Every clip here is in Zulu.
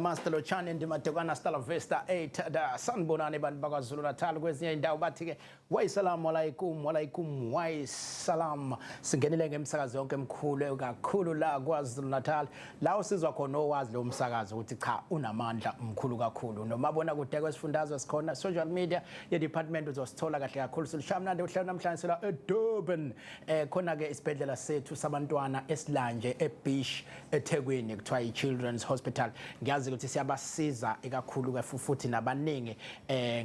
Master Lochani ndimadekwana Stella Vista 8 da sanibonani bantu bakwaZulu Natal kwezinye indawo bathi ke wayisalamu alaikum wayisalam singenile ngemsakazo yonke emkhulu kakhulu la kwaZulu Natal la usizwa khona owazi lo msakazo ukuthi cha unamandla omkhulu kakhulu nomabona kude kwesifundazwe sikhona social media ye department uzosithola kahle kakhulu silishamnandi uhlelo namhlanje sila eDurban khona ke isibhedlela sethu sabantwana esilanje eBish eThekwini kuthiwa iChildren's Hospital ngiyazi ukuthi siyabasiza ikakhulu ke futhi nabaningi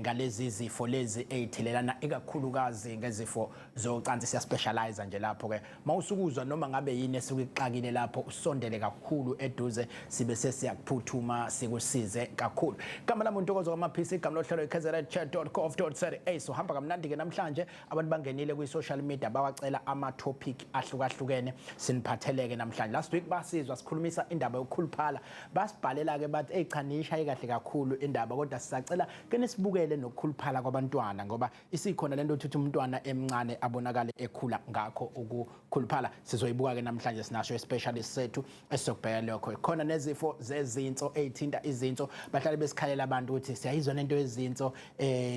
ngalezi izifo lezi ezithelelana ikakhulukazi ngezifo zocansi siya specialize nje lapho ke mawusukuzwa noma ngabe yini esikuxakile lapho usondele kakhulu eduze sibe sesiyakuphuthuma sikusize kakhulu igama lami uNtokozo kwamaphisi igama lohlelo ikzchat.co.za so hamba kamnandi ke namhlanje abantu bangenile kwi social media bawacela ama topic ahlukahlukene siniphatheleke namhlanje last week basizwa sikhulumisa indaba yokukhuluphala basibhalela ke bathi echanisha ikahle kakhulu indaba kodwa sisacela ke nisibukele nokukhuluphala kwabantwana ngoba isikhona lento ukuthi umntwana emncane abonakale ekhula ngakho ukukhuluphala sizoyibuka ke namhlanje sinasho specialist sethu esizobheka lokho khona nezifo zezinso ezithinta izinso bahlale besikhalela abantu ukuthi siyayizwa nento yezinso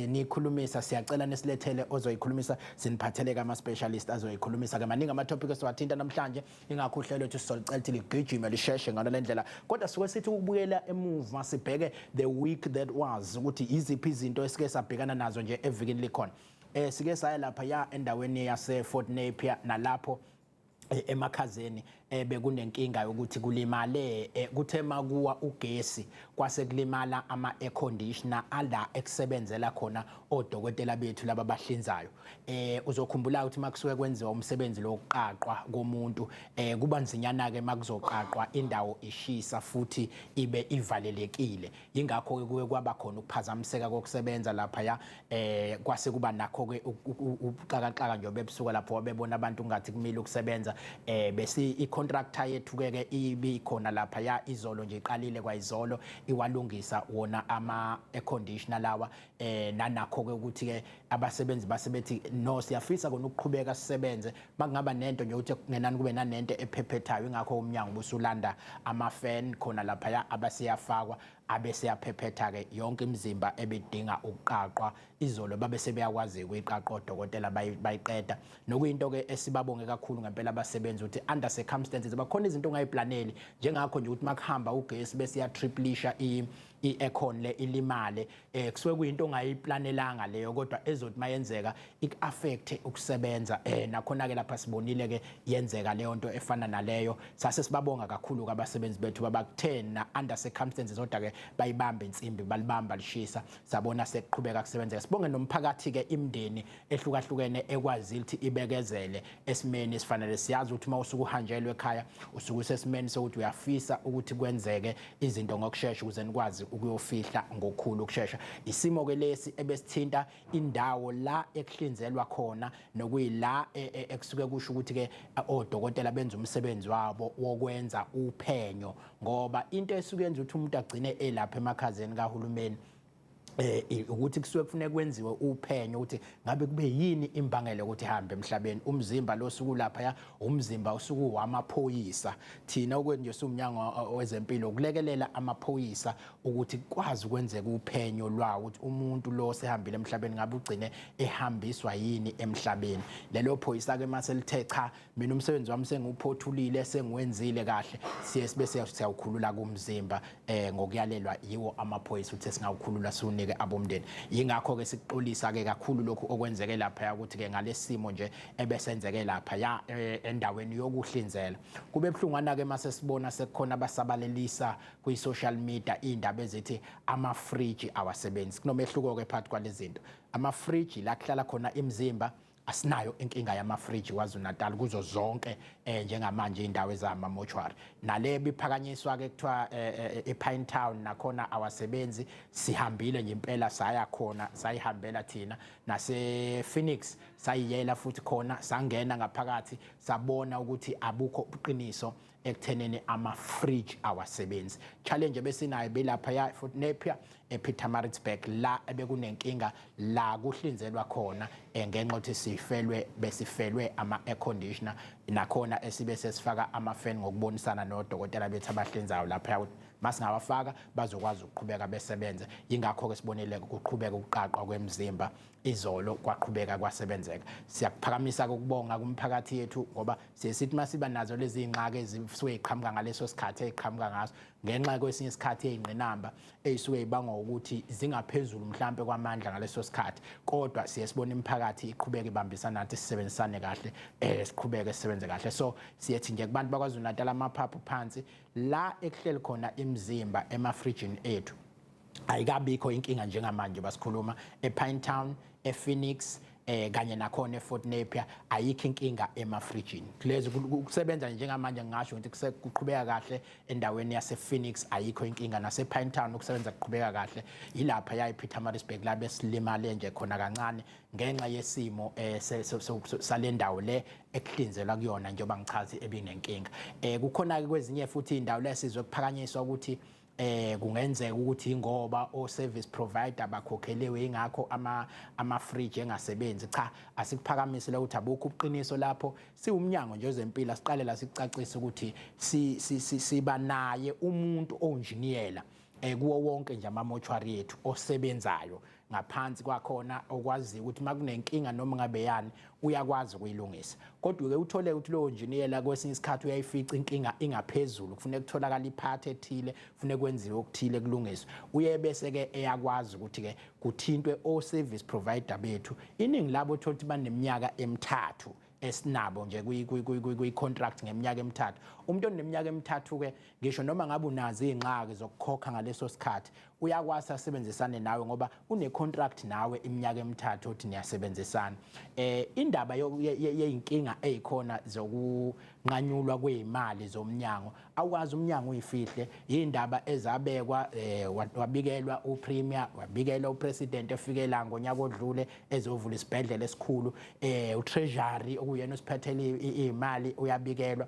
nikhulumisa siyacela nesilethele ozoyikhulumisa siniphatheleke ama specialist azoyikhulumisa ke maningi ama topics esiwathinta namhlanje ingakho uhlelo lethu sizolicela ukuthi ligijime lisheshe ngale ndlela kodwa suke sithi ukubukela emuva sibheke the week that was ukuthi iziphi izinto esike sabhekana nazo nje evikini likhona sike saya lapha ya endaweni yase Fort Napier nalapho emakhazeni bekunenkinga yokuthi kulimale kuthema kuwa ugesi kwase kulimala ama air conditioner ala ekusebenzela khona odokotela bethu laba bahlinzayo uzokhumbula ukuthi makusuke kwenziwa umsebenzi lokuqaqwa komuntu kuba nzinyana ke makuzoqaqwa indawo ishisa futhi ibe ivalelekile ingakho ke kuwe kwaba khona ukuphazamiseka kokusebenza lapha ya kwase kuba nakho ke uqaqaqa nje bebusuka lapho bebona abantu ngathi kumile ukusebenza bese icontractor yethu ke ibi khona lapha ya izolo nje iqalile kwaizolo iwalungisa wona ama air conditioner lawa nanakho ke ukuthi ke abasebenzi basebethi no siyafisa kona ukuqhubeka sisebenze makungaba nento nje ukuthi ngenani kube nanento ephephethayo ingakho umnyango busulanda ama fan khona lapha ya abasiyafakwa abese yaphephetha ke yonke imizimba ebedinga ukuqaqwa izolo babe sebeyakwazi ukuyiqaqa odokotela bayiqeda nokuyinto ke esibabonge kakhulu ngempela abasebenzi ukuthi under circumstances bakhona izinto ongayiplaneli njengakho nje ukuthi makuhamba ugesi bese ya triplisha i-aircon le ilimale kusuke kuyinto ongayiplanelanga leyo kodwa ezothi mayenzeka ik-affect ukusebenza nakhona ke lapha sibonile ke yenzeka leyo nto efana naleyo sase sibabonga kakhulu kwabasebenzi bethu babakuthena under circumstances kodwa ke bayibamba insimbi balibamba lishisa sabona sekuqhubeka kusebenzeka sibonge nomphakathi ke imndeni ehlukahlukene ekwazile ukuthi ibekezele esimeni esifanele siyazi ukuthi mawusuku uhanjelwe ekhaya usuku sesimeni sokuthi uyafisa ukuthi kwenzeke izinto ngokusheshsha ukuze nikwazi ukuyofihla ngokukhulu ukusheshsha isimo ke lesi ebesithinta indawo la ekuhlinzelwa khona nokuyila ekusuke kusho ukuthi ke odokotela benza umsebenzi wabo wokwenza uphenyo ngoba into esuke yenza ukuthi umuntu agcine elapha emakhazeni kahulumeni ukuthi kusuke kufanele kwenziwe uphenyo ukuthi ngabe kube yini imbangela ukuthi ihambe emhlabeni umzimba lo suku lapha ya umzimba usuku wamaphoyisa thina okwenje sumnyango wezempilo ukulekelela amaphoyisa ukuthi kwazi kwenzeka uphenyo lwawo ukuthi umuntu lo sehambile emhlabeni ngabe ugcine ehambiswa yini emhlabeni lelo phoyisa ke mase lithe cha mina umsebenzi wami senguphothulile sengiwenzile kahle siye sibe siyawukhulula kumzimba ngokuyalelwa yiwo amaphoyisa ukuthi singawukhulula suni abomndeni yingakho ke sikuxolisa ke kakhulu lokho okwenzeke lapha ukuthi ke ngalesimo nje ebesenzeke lapha ya endaweni yokuhlinzela kube ebhlungwana ke mase sibona sekukhona abasabalelisa kwi social media indaba ezithi ama fridge awasebenzi kunomehluko ke phakathi kwalezinto ama fridge la kuhlala khona imizimba asinayo inkinga yama fridge kwaZulu Natal kuzo zonke njengamanje indawo ezama mortuary nale biphakanyiswa ke kuthiwa ePine Town nakhona awasebenzi sihambile nje impela saya khona sayihambela thina nase Phoenix sayiyela futhi khona sangena ngaphakathi sabona ukuthi abukho uqiniso ekutheneni ama fridge awasebenzi challenge besinayo belapha ya Fort Napier ePietermaritzburg la ebekunenkinga la kuhlinzelwa khona ngenxa ukuthi besifelwe ama air conditioner nakhona esibe sesifaka ama fan ngokubonisana nodokotela bethu abahlinzayo lapha masingawafaka bazokwazi ukuqhubeka besebenze ingakho ke sibonile ukuqhubeka ukuqaqwa kwemizimba izolo kwaqhubeka kwasebenzeka siyakuphakamisa ukubonga kumphakathi yethu ngoba sisithi masiba nazo lezi ingxaki ezisuke iqhamuka ngaleso sikhathi eziqhamuka ngaso ngenxa kwesinye isikhathi ezingqinamba ezisuke ibangwa ukuthi zingaphezulu mhlambe kwamandla ngaleso sikhathi kodwa siyesibona imphakathi iqhubeka ibambisana nathi sisebenzisane kahle siqhubeke sisebenze kahle so siyethi nje kubantu bakwaZulu Natal amaphaphu phansi la ekuhleli khona imizimba emafrijini ethu ayikabikho inkinga njengamanje basikhuluma ePinetown ePhoenix kanye nakhona eFort Napier ayikho inkinga emafrijini kulezi ukusebenza njengamanje ngisho ukuthi kuqhubeka kahle endaweni yasePhoenix ayikho inkinga nasePinetown ukusebenza kuqhubeka kahle ilapha yayiPietermaritzburg la besilimale nje khona kancane ngenxa yesimo salendawo le ekuhlinzelwa kuyona njengoba ngichazi ebinenkinga kukhona ke kwezinye futhi indawo lesizwe kuphakanyiswa ukuthi kungenzeka ukuthi ngoba o service provider bakhokhelewe ingakho ama fridge engasebenzi cha asikuphakamisile ukuthi abukho ubuqiniso lapho siwumnyango nje wezempilo siqale la sicacisa ukuthi siba naye umuntu onjiniyela kuwo wonke nje ama-mortuary yethu osebenzayo ngaphansi kwakhona okwazi ukuthi makunenkinga noma ngabe yani uyakwazi ukuyilungisa kodwa ke uthole ukuthi lo engineer kwesinye isikhathi uyayifica inkinga ingaphezulu kufanele kutholakala iphathi ethile kufanele kwenziwe okuthile kulungiswe uye bese ke eyakwazi ukuthi ke kuthintwe o service provider bethu iningi labo thothi baneminyaka emithathu esinabo nje kuyi contract ngeminyaka emithathu umuntu oneminyaka emithathu ke ngisho noma ngabe unazi izingxaki zokukhokha ngaleso sikhathi uyakwazi asebenzisane nawe ngoba une contract nawe iminyaka emithathu uthi niyasebenzisana indaba yeinkinga ezikhona zokunqanyulwa kweimali zomnyango awukazi umnyango uyifihle indaba ezabekwa wabikelwa upremier wabikelwa upresident efikela ngonyaka odlule ezovula isibhedlela esikhulu utreasury okuyena osiphathele imali uyabikelwa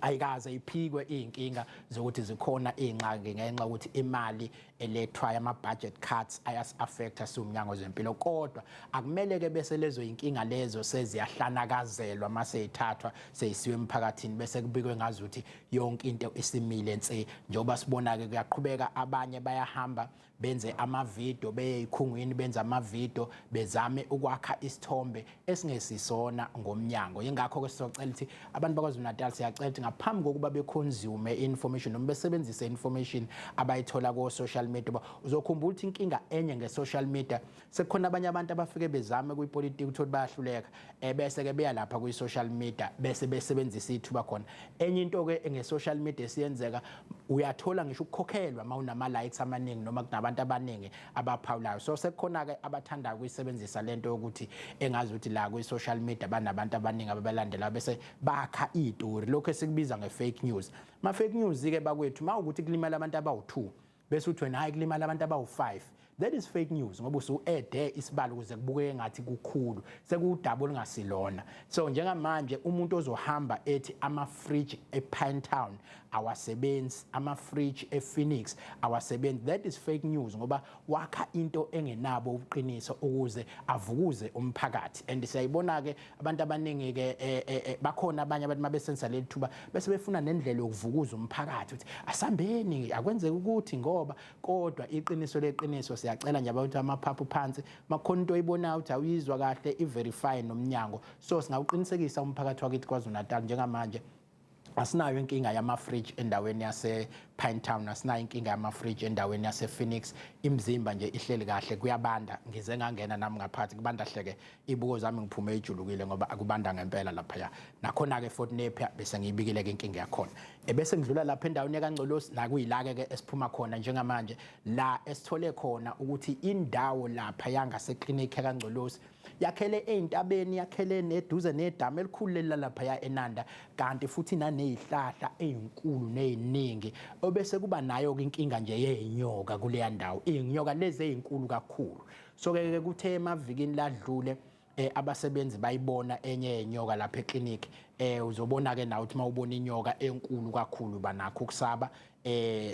ayikaze iphikwe inkinga zokuthi zikhona ingxaki ngenxa ukuthi imali elethwa ama budget cuts ayas affecta somnyango zempilo kodwa akumele ke bese lezo inkinga lezo seziyahlanakazelwa mase ithathwa seyisiwe emphakathini bese kubikwe ngazi ukuthi yonke into isimile nse njengoba sibona ke kuyaqhubeka abanye bayahamba benze ama video beyikhungwini benza ama video bezame ukwakha isithombe esingesisona ngomnyango ingakho ke sizocela ukuthi abantu bakwaZulu Natal siyacela ukuthi ngaphambi kokuba beconsume information noma besebenzise information abayithola ku social media uzokhumbula ukuthi inkinga enye nge-social media sekukhona abanye abantu abafike bezame kuyipolitiki ukuthi bayahluleka bese ke beya lapha kuyi-social media bese besebenzisa ithuba khona enye into ke nge-social media siyenzeka uyathola ngisho ukukhokhelwa mawunama likes amaningi noma kunabantu abaningi abaphawulayo so sekukhona ke abathanda ukuyisebenzisa lento yokuthi engazi ukuthi la kuyi-social media banabantu abaningi ababalandela bese bakha izitori lokho esikubiza nge-fake news ma-fake news ke bakwethu mawukuthi kulimala abantu abawu2 bese uthi wena hayi kulimala abantu abawu5 that is fake news ngoba usu-ede isibalo ukuze kubukeke ngathi kukhulu sekudouble ngasilona so njengamanje umuntu ozohamba ethi ama-fridge ePinetown awasebenzi ama-fridge ePhoenix awasebenzi that is fake news ngoba wakha into engenabo ubuqiniso ukuze avukuze umphakathi and siyayibona ke abantu abaningi ke bakhona abanye abantu mabesenza leli thuba bese befuna nendlela yokuvukuza umphakathi ukuthi asambeni akwenzeka ukuthi ngoba kodwa iqiniso leqiniso siyacela nje abantu amaphaphu phansi makhona into oyibonayo ukuthi awuyizwa kahle iverify nomnyango so singawuqinisekisa umphakathi wakithi kwaZulu Natal njengamanje asinayo inkinga yama-fridge endaweni yase-Pinetown asinayo inkinga yama-fridge endaweni yase-Phoenix imizimba nje ihleli kahle kuyabanda ngize ngangena nami ngaphathi kubanda hleke ibuko zami ngiphume ejulukile ngoba akubanda ngempela lapha nakhona ke eFort Napier bese ngiyibikile ke inkinga yakhona bese ngidlula lapha endaweni yaKaNgcolosi la kuyilake ke esiphuma khona njengamanje la esithole khona ukuthi indawo lapha yangaseklinikhi yaKaNgcolosi yakhele eintabeni yakhele neduze nedamu elikhulu lapha ya eNanda kanti futhi nanezihlahla ezinkulu neziningi obese kuba nayo inkinga nje yezinyoka kule ndawo izinyoka lezi ezinkulu kakhulu so ke kuthe emavikini ladlule abasebenzi bayibona enye yenyoka lapha eklinikhi uzobona ke nawe ukuthi mawubona inyoka enkulu kakhulu banakho ukusaba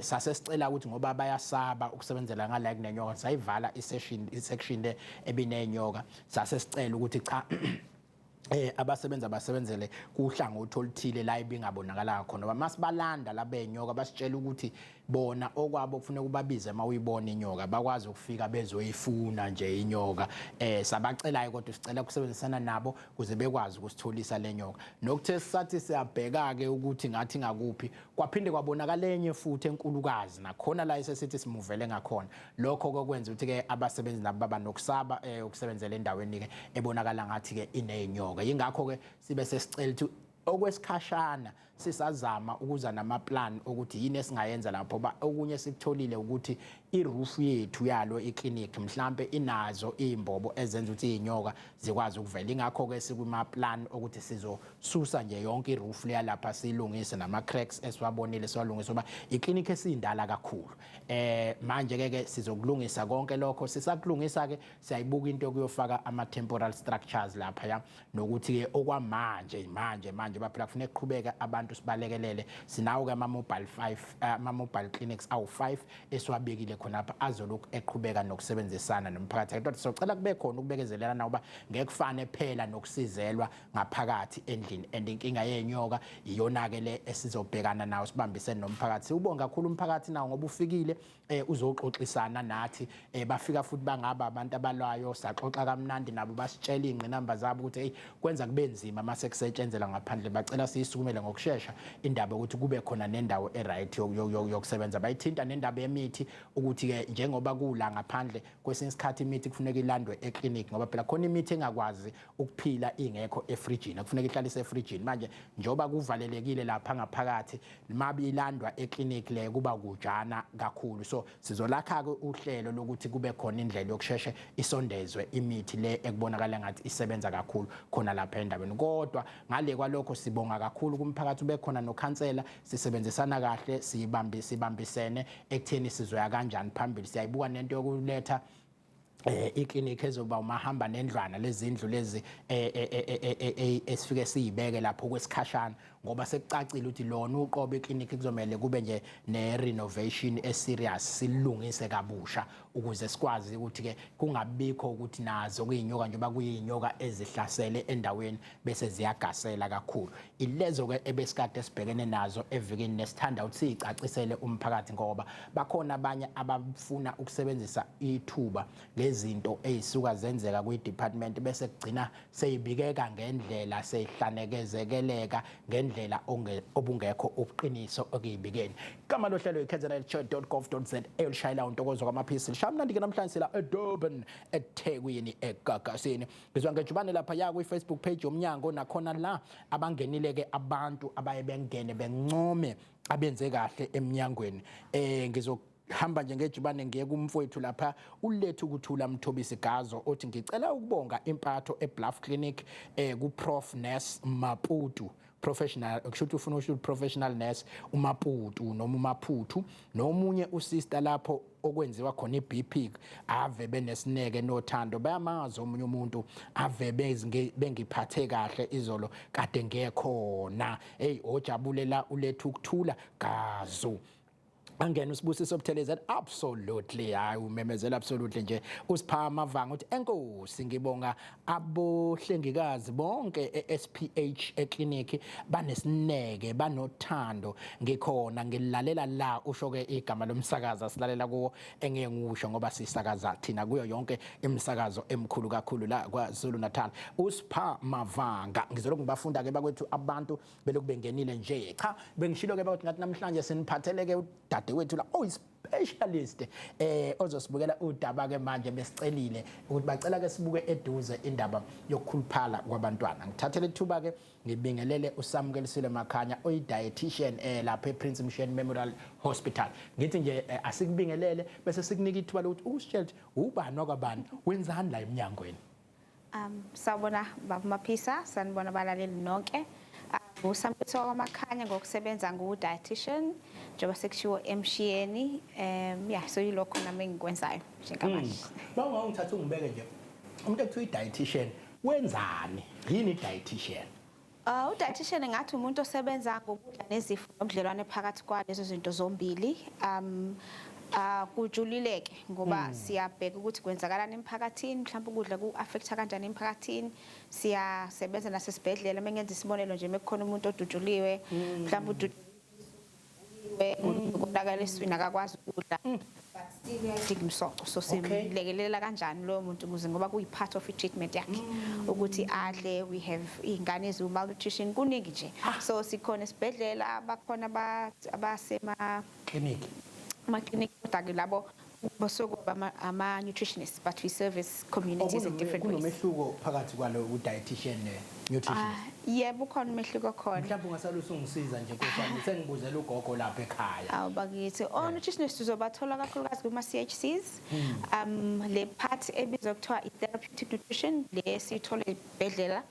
sase sicela ukuthi ngoba bayasaba ukusebenzela ngala kunenyoka sayivala isection le ebinenyoka sase sicela ukuthi cha abasebenzele kuhlangothi oluthile la ibingabonakala khona ngoba masibalanda labenyoka basitshela ukuthi bona okwabo kufanele kubabize mawuyibona inyoka bakwazi ukufika bezoyifuna nje inyoka sabacelayo kodwa sicela ukusebenzisana nabo kuze bekwazi ukusitholisa lenyoka nokuthe sathi siyabheka ke ukuthi ngathi ngakuphi kwaphinde kwabonakala enye futhi enkulukazi nakhona la isesithi simuvele ngakhona lokho kokwenza ukuthi ke abasebenzi nabo baba nokusaba ukusebenzela endaweni ke ebonakala ngathi ke inenyoka yingakho ke sibe sesicela ukuthi okwesikhashana sisazama ukuza namaplan ukuthi yini esingayenza lapho ba okunye sikutholile ukuthi iroof yethu yalo iclinic mhlambe inazo imbobo ezenza ukuthi inyoka zikwazi ukuvela ingakho ke sikuma plan ukuthi sizosusa nje yonke iroof leya lapha silungise nama cracks esiwabonile siwalungise ngoba iclinic esindala kakhulu manje ke sizokulungisa konke lokho sisakulungisa ke siyayibuka into yokuyofaka ama temporal structures lapha ya nokuthi ke okwamanje manje baphela kufanele kuqhubeka abantu sibalekelele sinawo ke ama mobile clinics awu5 esiwabekile khonapha azolokhu eqhubeka nokusebenzisana nomphakathi kodwa socela kube khona ukubekezelela nakuba ngekufane phela nokusizelwa ngaphakathi endlini and inkinga yenyoka iyona ke le esizobhekana nawo sibambisene nomphakathi ubonga kakhulu umphakathi nawo ngoba ufikile uzoxoxisana nathi bafika futhi bangaba abantu abalwayo saxoxa kamnandi nabo basitshela ingqinamba zabo ukuthi hey kwenza kube nzima mase kusetshenzela ngaphandle bacela siyisukumele ngokusheshsha indaba ukuthi kube khona nendawo eright yokusebenza bayithinta nendaba yemithi ukuthi ke njengoba kula ngaphandle kwesinye isikhathi imithi kufuneka ilandwe eclinic ngoba phela khona imithi engakwazi ukuphila ingekho efrijini kufuneka ihlaliswe efrijini manje njoba kuvalelekile lapha ngaphakathi mabi ilandwa eclinic le kuba kujana kakhulu so sizolakha ke uhlelo lokuthi kube khona indlela yokusheshsha isondezwe imithi le ekubonakala ngathi isebenza kakhulu khona lapha endaweni kodwa ngale kwalokho sibonga kakhulu kumphakathi ube khona nokhansela sisebenzisana kahle sibambisene ekutheni sizoya kanjani phambili siyayibuka nento yokuletha iclinic ezoba umahamba nendlwana lezindlu lezi esifike siyibeke lapho kwesikhashana ngoba sekucacile ukuthi lona uqobo eclinic kuzomela kube nje ne renovation eserious silungise kabusha ukuze sikwazi ukuthi ke kungabikho ukuthi nazo kuyinyoka njengoba kuyinyoka ezihlasele endaweni bese ziyagasela kakhulu ilezo ke ebesikade sibhekene nazo evikini nesithanda ukuthi sicacisele umphakathi ngoba bakhona abanye abafuna ukusebenzisa ithuba lezinto ezisuka zenzeka kwi department bese kugcina seyibikeka ngendlela seyihlanekezekeleka ngendlela obungekho ubuqiniso okuyibikeni igama lohlelo ikzn.gov.za elishayela untokozo kwamaphisi lishamnandi ke namhlanje sila eDurban eThekwini eGagasini ngizwa ngejubane lapha ya ku Facebook page yomnyango nakhona la abangenile ke abantu abaye bengene bencome abenze kahle eminyangweni hamba nje ngejubane ngiye kumfowethu lapha ulethu ukuthula Mthobisi Gazo othi ngicela ukubonga impatho eBluff Clinic kuProf Nurse Maputu professional kushuthi ufuna usho professional nurse uMaputu noma uMaphuthu nomunye usister lapho okwenziwa khona iBP ave benesineke nothando bayamazi omunye umuntu ave bengiphathe kahle izolo kade ngekhona hey ojabulela ulethu ukuthula Gazo angena usibusiso Buthelezi absolutely hayi umemezela absolutely nje usipha Mavanga uthi enkosi ngibonga abohlengikazi bonke eSPH eclinic banesineke banothando ngikhona ngilalela la usho ke igama lomsakaza silalela kuwo engeke ngisho ngoba sisakaza thina kuyo yonke imisakazo emkhulu kakhulu la kwaZulu Natal usipha Mavanga ngizoloku ngibafunda ke bakwethu abantu beloku bengenile nje cha bengishilo ke bakuthi ngathi namhlanje siniphathele ke wethu la specialist ozosibukela udaba ke manje besicelile ukuthi bacela ke sibuke eduze indaba yokukhuluphala kwabantwana ngithathele ithuba ke ngibingelele uSamukelisile Makhanya oyi dietitian lapha ePrince Mshweni Memorial Hospital ngithi nje asikubingelele bese sikunika ithuba lokuthi usitshele ubani wakwabantu wenzani la eminyangweni sawubona baba Maphisa sanibona balaleli nonke uSamukelisile Makhanya ngokusebenza ngu-dietitian njengoba sekushiwo emshiyeni so yilokho nami engikwenzayo njengamanje bawunga ngithatha ungibeke nje umuntu ekuthiwa i-dietitian wenzani yini i-dietitian u-dietitian ngathi umuntu osebenza ngokudla nezifo nobudlelwane phakathi kwalezo zinto zombili Kujulileke ngoba siyabheka ukuthi kwenzakalani emphakathini, mhlawumbe ukudla ku-affecta kanjani emphakathini. Siyasebenza nasesibhedlela mengenza isibonelo nje mekukhona umuntu odutshuliwe, mhlawumbe ukonakala eswini akakwazi ukudla. But still uyadinga umsoco, so simlekelela kanjani loyo muntu ukuze ngoba kuyi-part of i-treatment yakhe ukuthi adle. We have iy'ngane eziwu-malnutrition kuningi nje, so sikhona esibhedlela, bakhona Clinic. ama-clinic kodwa-ke labo basokuba ama-nutritionists, but we service communities in different ways. Kunomehluko phakathi kwalo u-dietitian ne-nutritionist? Yebo, ukhona umehluko khona. Mhlawumbe ungasalusa ungisiza nje Nkosana, sengibuzela ugogo lapha ekhaya. Awu bakithi, o-nutritionists uzobathola kakhulukazi kuma-CHCs. Le part ebizwa kuthiwa i-therapeutic nutrition, le siyithola ezibhedlela.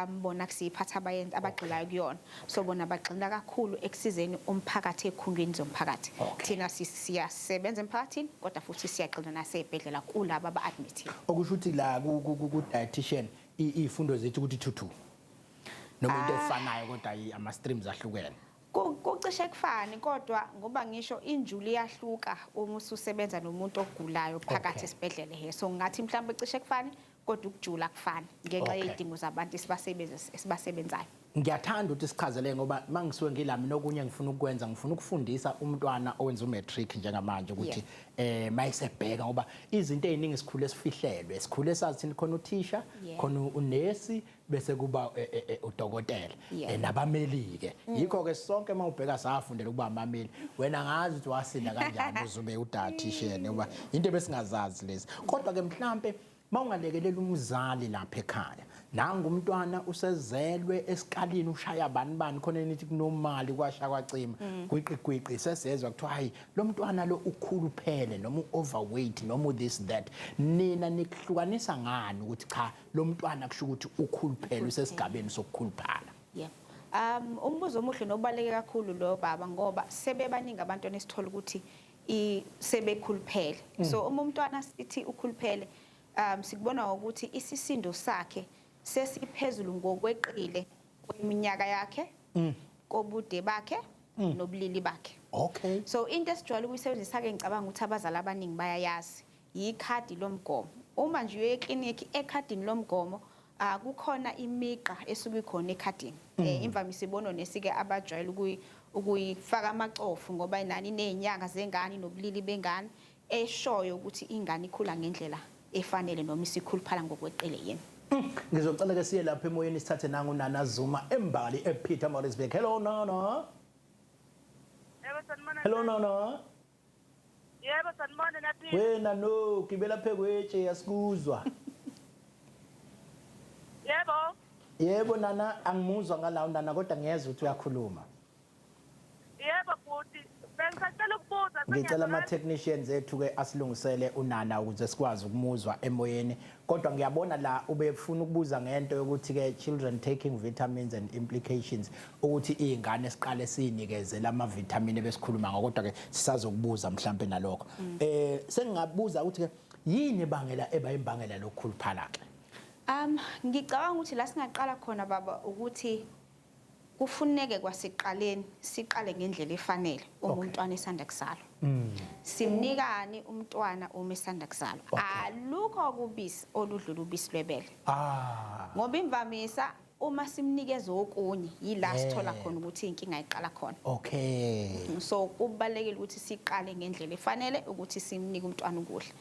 Bona kusiyiphatha abagxilayo kuyona. So bona bagxila kakhulu ekusizeni umphakathi ey'khungweni zomphakathi. Thina siyasebenza emphakathini kodwa futhi siyagxila nasey'bhedlela kulabo aba-admithiwe. Okusho ukuthi la ku-dietitian iy'fundo zethu ukuthi thuthu noma into efanayo kodwa ama-streams ahlukene. Kucishe kufani kodwa ngoba ngisho injuli iyahluka uma ususebenza nomuntu ogulayo phakathi esibhedlela he. So ngathi mhlawumbe cishe kufani kodwa ukujula kufani ngenxa yezidingo zabantu esibasebenzayo. Ngiyathanda ukuthi sichazele ngoba mangisuke ngilami nokunye ngifuna ukwenza, ngifuna ukufundisa umntwana owenza umatric njengamanje ukuthi mayisebheka ngoba izinto eziningi sikhule sifihlelwe, sikhule sazi thina khona uthisha, khona unesi bese kuba udokotela nabameli ke. Yikho ke sonke mawubheka safundela ukuba amameli. Wena ngazi ukuthi wasinda kanjani uzube udietitian ngoba into besingazazi lezi. Kodwa ke mhlambe mawungalekelela umzali lapha ekhaya, nangu umntwana usezelwe esikalini ushaya bani khona nithi kunomali kwasha kwacima gwiqi sesezwe kuthiwa hayi lo mntwana lo ukhuluphele noma overweight noma this that, nina nikuhlukanisa ngani ukuthi cha lo mntwana kusho ukuthi ukhuluphele usesigabeni sokukhuluphala? Umbuzo omuhle nobaleke kakhulu lo baba ngoba sebebaningi abantu nesithola ukuthi sebekhuluphele. So uma umntwana sithi ukhuluphele sikubona ukuthi isisindo sakhe sesiphezulu ngokweqile kweminyaka yakhe, kobude bakhe nobulili bakhe. So into esijwayele ukuyisebenzisa ke ngicabanga ukuthi abazali abaningi bayayazi ikhadi lomgomo. Uma nje uye ekliniki ekhadini lomgomo kukhona imiqa esuke ikhona ekhadini. Imvamisa ibono nesike abajwayele ukuyifaka amacofu ngoba inani nezinyanga zengane nobulili bengane eshoyo ukuthi ingane ikhula ngendlela efanele noma isikhuluphala ngokweqile yini. Ngizocela ke siye lapha emoyeni sithathe nangu Nana Zuma eMbali ePietermaritzburg. Hello Nana. Yebo sanibona. Hello Nana. Yebo sanibona nathi. Wena no gibela phekweche yasikuzwa. Yebo. Yebo Nana, angimuzwa ngalawo Nana kodwa ngiyezwa ukuthi uyakhuluma. Yebo futhi bengisacela ukubuza. Ngicela ama-technicians ethu ke asilungisele uNana ukuze sikwazi ukumuzwa emoyeni. Kodwa ngiyabona la ubefuna ukubuza ngento yokuthi ke children taking vitamins and implications ukuthi izingane siqale sinikeze lama vitamins besikhuluma ngakho kodwa ke sisazokubuza mhlambe nalokho. Sengingabuza ukuthi ke yini ebangela imbangela lokukhuluphala ke? Ngicabanga ukuthi la singaqala khona baba ukuthi kufuneke kwasiqaleni siqale ngendlela efanele uma umntwana esanda kuzalwa. Simnikani umntwana uma esanda kuzalwa. Alukho kubisi oludlula ubisi lwebele. Ngoba imvamisa uma simnikeza okunye yila sithola khona ukuthi inkinga iqala khona. So kubalekile ukuthi siqale ngendlela efanele ukuthi simnike umntwana ukudla.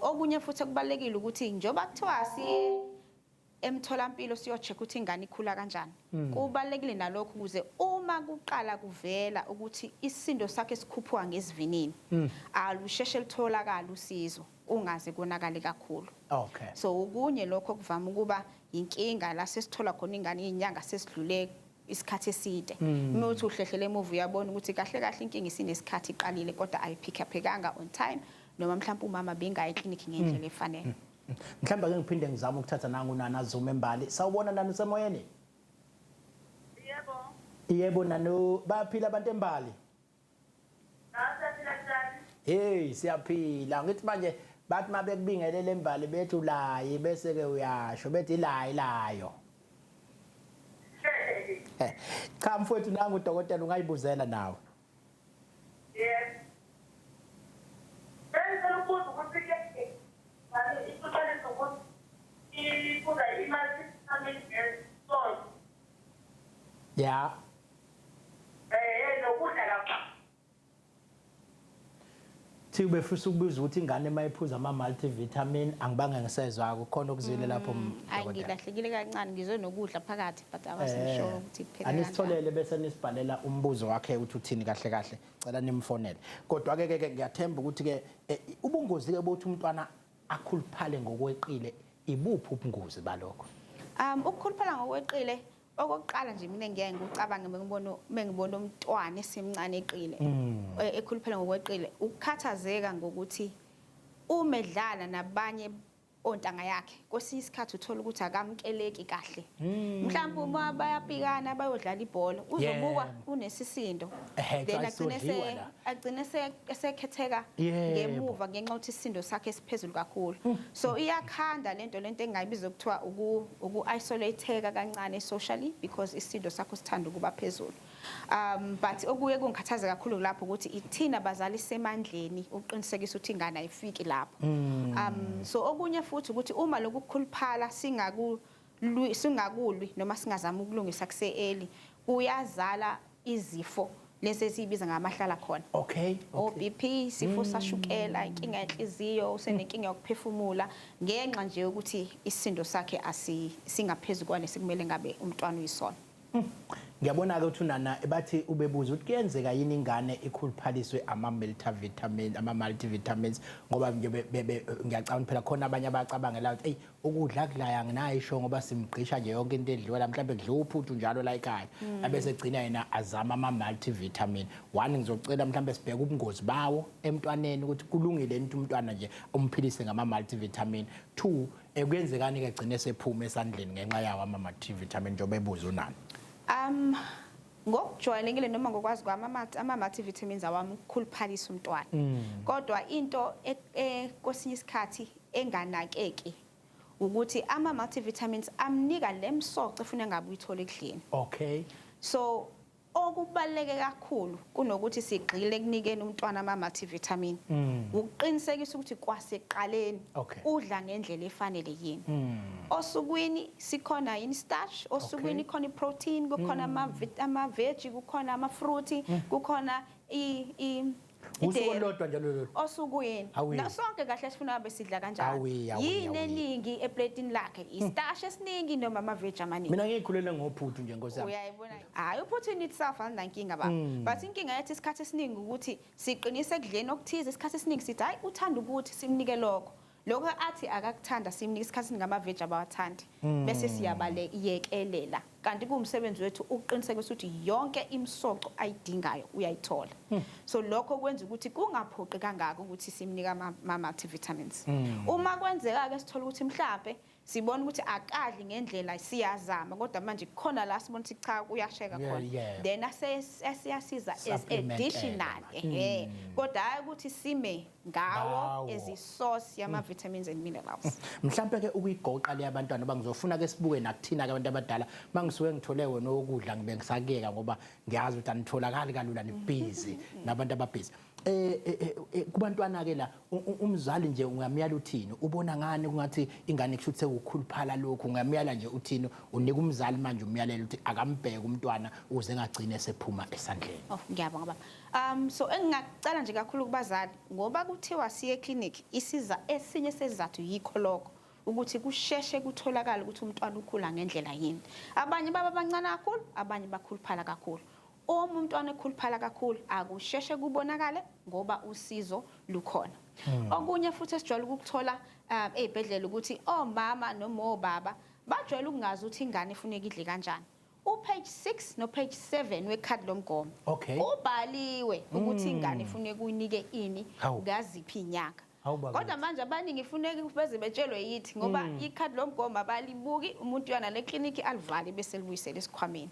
Okunye futhi kubalekile ukuthi njoba kuthiwa emtholampilo siyocheck ukuthi ingane ikhula kanjani. Kubalekile nalokho ukuze uma kuqala kuvela ukuthi isisindo sakhe sikhuphwa ngesivinini alusheshe litholakala usizo ungaze konakale kakhulu. So okunye lokho kuvama ukuba inkinga la sesithola khona ingane izinyanga sesidlule isikhathi eside. Uma uthi uhlehlele emuva uyabona ukuthi kahle kahle inkinga isinesikhathi iqalile kodwa ayipick upekanga on time noma mhlawumbe umama bengayi ekliniki ngendlela efanele. Mhlawumbe ake ngiphinde ngizama ukuthatha nangu Nana Zuma eMbali. Sawubona Nana usemoyeni? Yebo. Yebo Nano, bayaphila abantu eMbali? Siyaphila njani? Hey, siyaphila. Ngithi manje bathi mabekubingelele eMbali bethi ulayi bese ke uyasho bethi ilayo. Cha mfowethu nangu udokotela ungayibuzela nawe. Yes. Yeah. Nokudla lapha. Thibe futhi ukubuza ukuthi ingane mayiphuza ama multivitamin angibange ngisezwa kukhona okuzwile lapho Hayi ngilahlekile kancane ngizwe nokudla phakathi but awasingisho ukuthi kuphela anisitholele bese nisibhalela umbuzo wakhe ukuthi uthini kahle kahle cela nimfonele kodwa ke ngiyathemba ukuthi ke ubungozi ke bokuthi umntwana akhuluphale ngokweqile ibuphi ubungozi balokho ukukhuluphala ngokweqile okokuqala nje mina ngiyaye ngikucabange mengibona umntwana esemncane eqile ekhuluphela ngokweqile ukukhathazeka ngokuthi umedlala nabanye ontanga yakhe kwesinye isikhathi uthola ukuthi akamukeleki kahle mhlawumbe uma bayapikana bayodlala ibhola uzobuka unesisindo then agcine esekhetheka ngemuva ngenxa yokuthi isisindo sakhe esiphezulu kakhulu so iyakhanda lento engayibiza ukuthiwa uku-isolateka kancane socially because isisindo sakho sithanda ukuba phezulu but okuye kungikhathaza kakhulu lapho ukuthi ithina bazali semandleni uqinisekisa ukuthi ingane ayifiki lapho so okunye futhi ukuthi uma lokukhuluphala singakulwi noma singazama ukulungisa kuse-early kuyazala izifo lezi esibiza ngamahlala khona o-BP isifo sashukela inkinga yenhliziyo usenenkinga yokuphefumula ngenxa nje ukuthi isisindo sakhe singaphezulu kwalesi kumele ngabe umntwana uyisona ngiyabona ke ukuthi unana bathi ubebuza ukuthi kuyenzeka yini ingane ikhuluphaliswe multivitamins ngoba ngiyacabanga phela khona abanye abacabangela ukuthi ukudla kulaya nginayisho ngoba simgqisha nje yonke into edliwa mhlawumbe kudla uphuthu njalo la ekhaya abese gcina yena azama multivitamin one ngizocela mhlawumbe sibheke ubungozi bawo emntwaneni ukuthi kulungile into umntwana nje umphilise multivitamin two kuyenzekani ke gcine sephuma esandleni ngenxa yawo multivitamin njengoba ebuza unana ngokujwayelekile noma ngokwazi kwami ama-multivitamins awami ukukhuluphalisa umntwana kodwa into kwesinye isikhathi enganakeki ukuthi ama-multivitamins amnika lemsoco efuna ngabe uyithola ekudleni so okubaleke kakhulu kunokuthi sigqile ekunikeni umntwana ama-multivitamin ukuqinisekisa ukuthi kwaseqaleni udla ngendlela efanele yini osukwini sikhona yini starch osukwini khona iprotein kukhona ama-veggie kukhona ama-fruit kukhona usolodwa njalo lolo osukwini nasonke kahle sifuna abe sidla kanjalo yini eningi eplatini lakhe istarch esiningi noma ama-veggie amaningi mina ngikhulele ngophuthu nje nkosi yami uyayibona hayi uphuthu in itself alinankinga ba but inkinga yathi isikhathi esiningi ukuthi siqinise ekudleni okuthize isikhathi esiningi sithi hayi uthanda ukuthi simnike lokho athi akakuthanda simnike isikhathi ngama-veggie abawathandi bese siyabalekelela kanti kuwumsebenzi wethu ukuqinisekisa ukuthi yonke imisoco ayidingayo uyayithola so lokho kwenza ukuthi kungaphoqi kangaka ukuthi simnike ama-multivitamins uma kwenzeka-ke sithola ukuthi mhlambe sibona ukuthi akadli ngendlela siyazama kodwa manje kukhona la sibona ukuthi cha uyasheka khona then asiyasiza as additional kodwa hayi ukuthi sime ngawo as i-source yama-vitamins and minerals mhlawumbe ke ukuyigoqa le abantwana ngoba ngizofuna ke sibuke nakuthina ke abantu abadala mangisuke ngithole wena okudla ngibe ngisakeka ngoba ngiyazi ukuthi anitholakali kalula nibhizi nabantu ababhizi kubantwana ke la umzali nje ungamyala uthini ubona ngani kungathi ingane kushuthi sekukhuluphala lokho ungamyala nje uthini unika umzali manje umyalela ukuthi akambheke umntwana ukuze engagcine sephuma esandleni ngiyabonga baba so engingacala nje kakhulu kubazali ngoba kuthiwa siye clinic isiza esinye sezizathu yikho lokho ukuthi kusheshe kutholakala ukuthi umntwana ukhula ngendlela yini abanye baba abancane kakhulu abanye bakhuluphala kakhulu uma umntwana ekhuluphala kakhulu akusheshe kubonakale ngoba usizo lukhona okunye futhi esijwayele ukuthola ezibhedlela ukuthi omama noma obaba bajwayele ukungazi ukuthi ingane ifuneka idle kanjani upage 6 no page 7 wekhadi lomgomo ubhaliwe ukuthi ingane ifuneka uyinike ini ngaziphi inyanga kodwa manje abaningi ifuneka beze betshelwe yithi ngoba ikhadi lomgomo abalibuki umuntu yana le clinic alivale bese libuyisela esikhwameni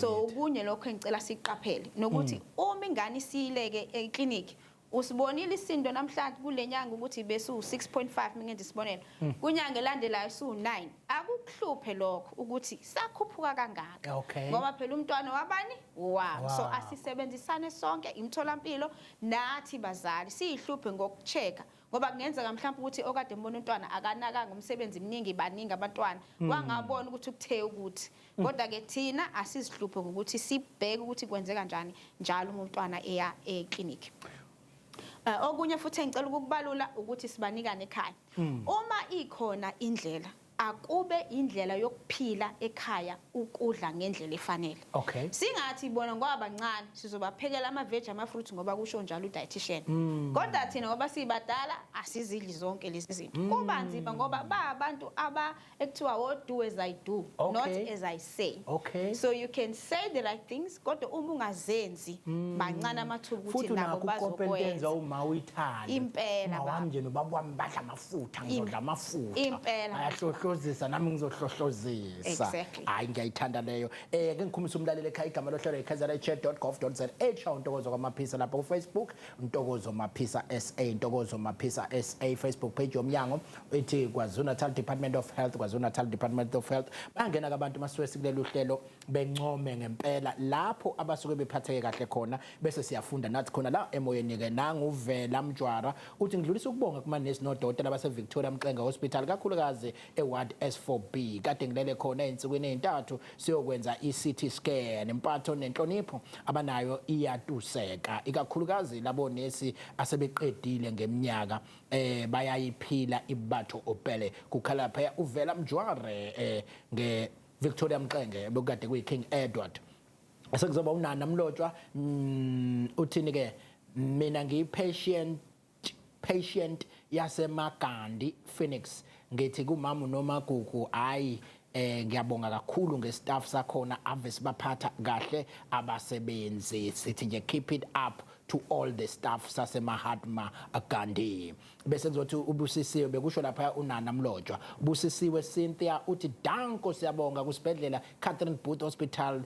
so kunye lokho engicela siqaphele nokuthi uma ingane isiyileke eclinic usibonile isindo namhlanje kulenyanga ukuthi bese u6.5 mingenza isibonelo kunyanga elandelayo su9 akukuhluphe lokho ukuthi sakhuphuka kangaka ngoba phela umntwana wabani wow so asisebenzisane sonke imtholampilo nathi bazali siyihluphe ngokuchecka ngoba kungenzeka mhlawumbe ukuthi okade mbona umntwana akanaka ngomsebenzi eminingi baningi abantwana wangabona ukuthi ukuthe ukuthi kodwa ke thina asizihluphe ngokuthi sibheke ukuthi kwenzeka kanjani njalo umntwana eya eclinic. Okunye futhi engicela ukukubalula ukuthi sibanikane ekhaya uma ikhona indlela akube indlela yokuphila ekhaya ukudla ngendlela efanele singathi bona ngoba abancane sizobaphekela ama veg ama fruit ngoba kusho njalo udietitian kodwa thina ngoba sibadala asizidli zonke lezi zinto kuba nzima ngoba ba abantu aba ekuthiwa what do as I do not as I say so you can say the right things kodwa uma ungazenzi bancane amathuba ukuthi nabo bazokwenza uma uyithanda impela baba nje nobaba wami badla amafutha ngizodla amafutha impela hlohlozisa nami ngizohlohlozisa hayi ngiyayithanda leyo ke ngikhumbisa umlaleli ekhaya igama lohlelo ikazalachat.gov.za echa Ntokozo Maphisa lapha ku Facebook Ntokozo Maphisa SA Ntokozo Maphisa SA Facebook page yomnyango ethi KwaZulu Natal Department of Health KwaZulu Natal Department of Health bangena abantu masuke sikulelo uhlelo bencome ngempela lapho abasuke bephatheke kahle khona bese siyafunda nathi khona la emoyeni ke nanguvela Mjwara uthi ngidlulisa ukubonga kuma nurse nodokotela base Victoria Mxenga Hospital kakhulukazi Ward S4B kade ngilele khona ensukwini ezintathu siyokwenza iCT scan impatho nenhlonipho abanayo iyatuseka ikakhulukazi labo nesi asebeqedile ngeminyaka bayayiphila ibatho opele kukhala phaya uvela Mjware nge Victoria Mxenge bekade kuyi King Edward sekuzoba unana Mlotshwa uthini ke mina patient yaseMagandi Phoenix ngithi kumama nomagugu hayi ngiyabonga kakhulu ngestaff sakhona ave sibaphatha kahle abasebenzi sithi nje keep it up to all the staff sasemahatma Gandhi bese kuzothi ubusisiwe bekusho lapha unana Mlotshwa ubusisiwe Cynthia uthi danko siyabonga kusibedlela Catherine Booth Hospital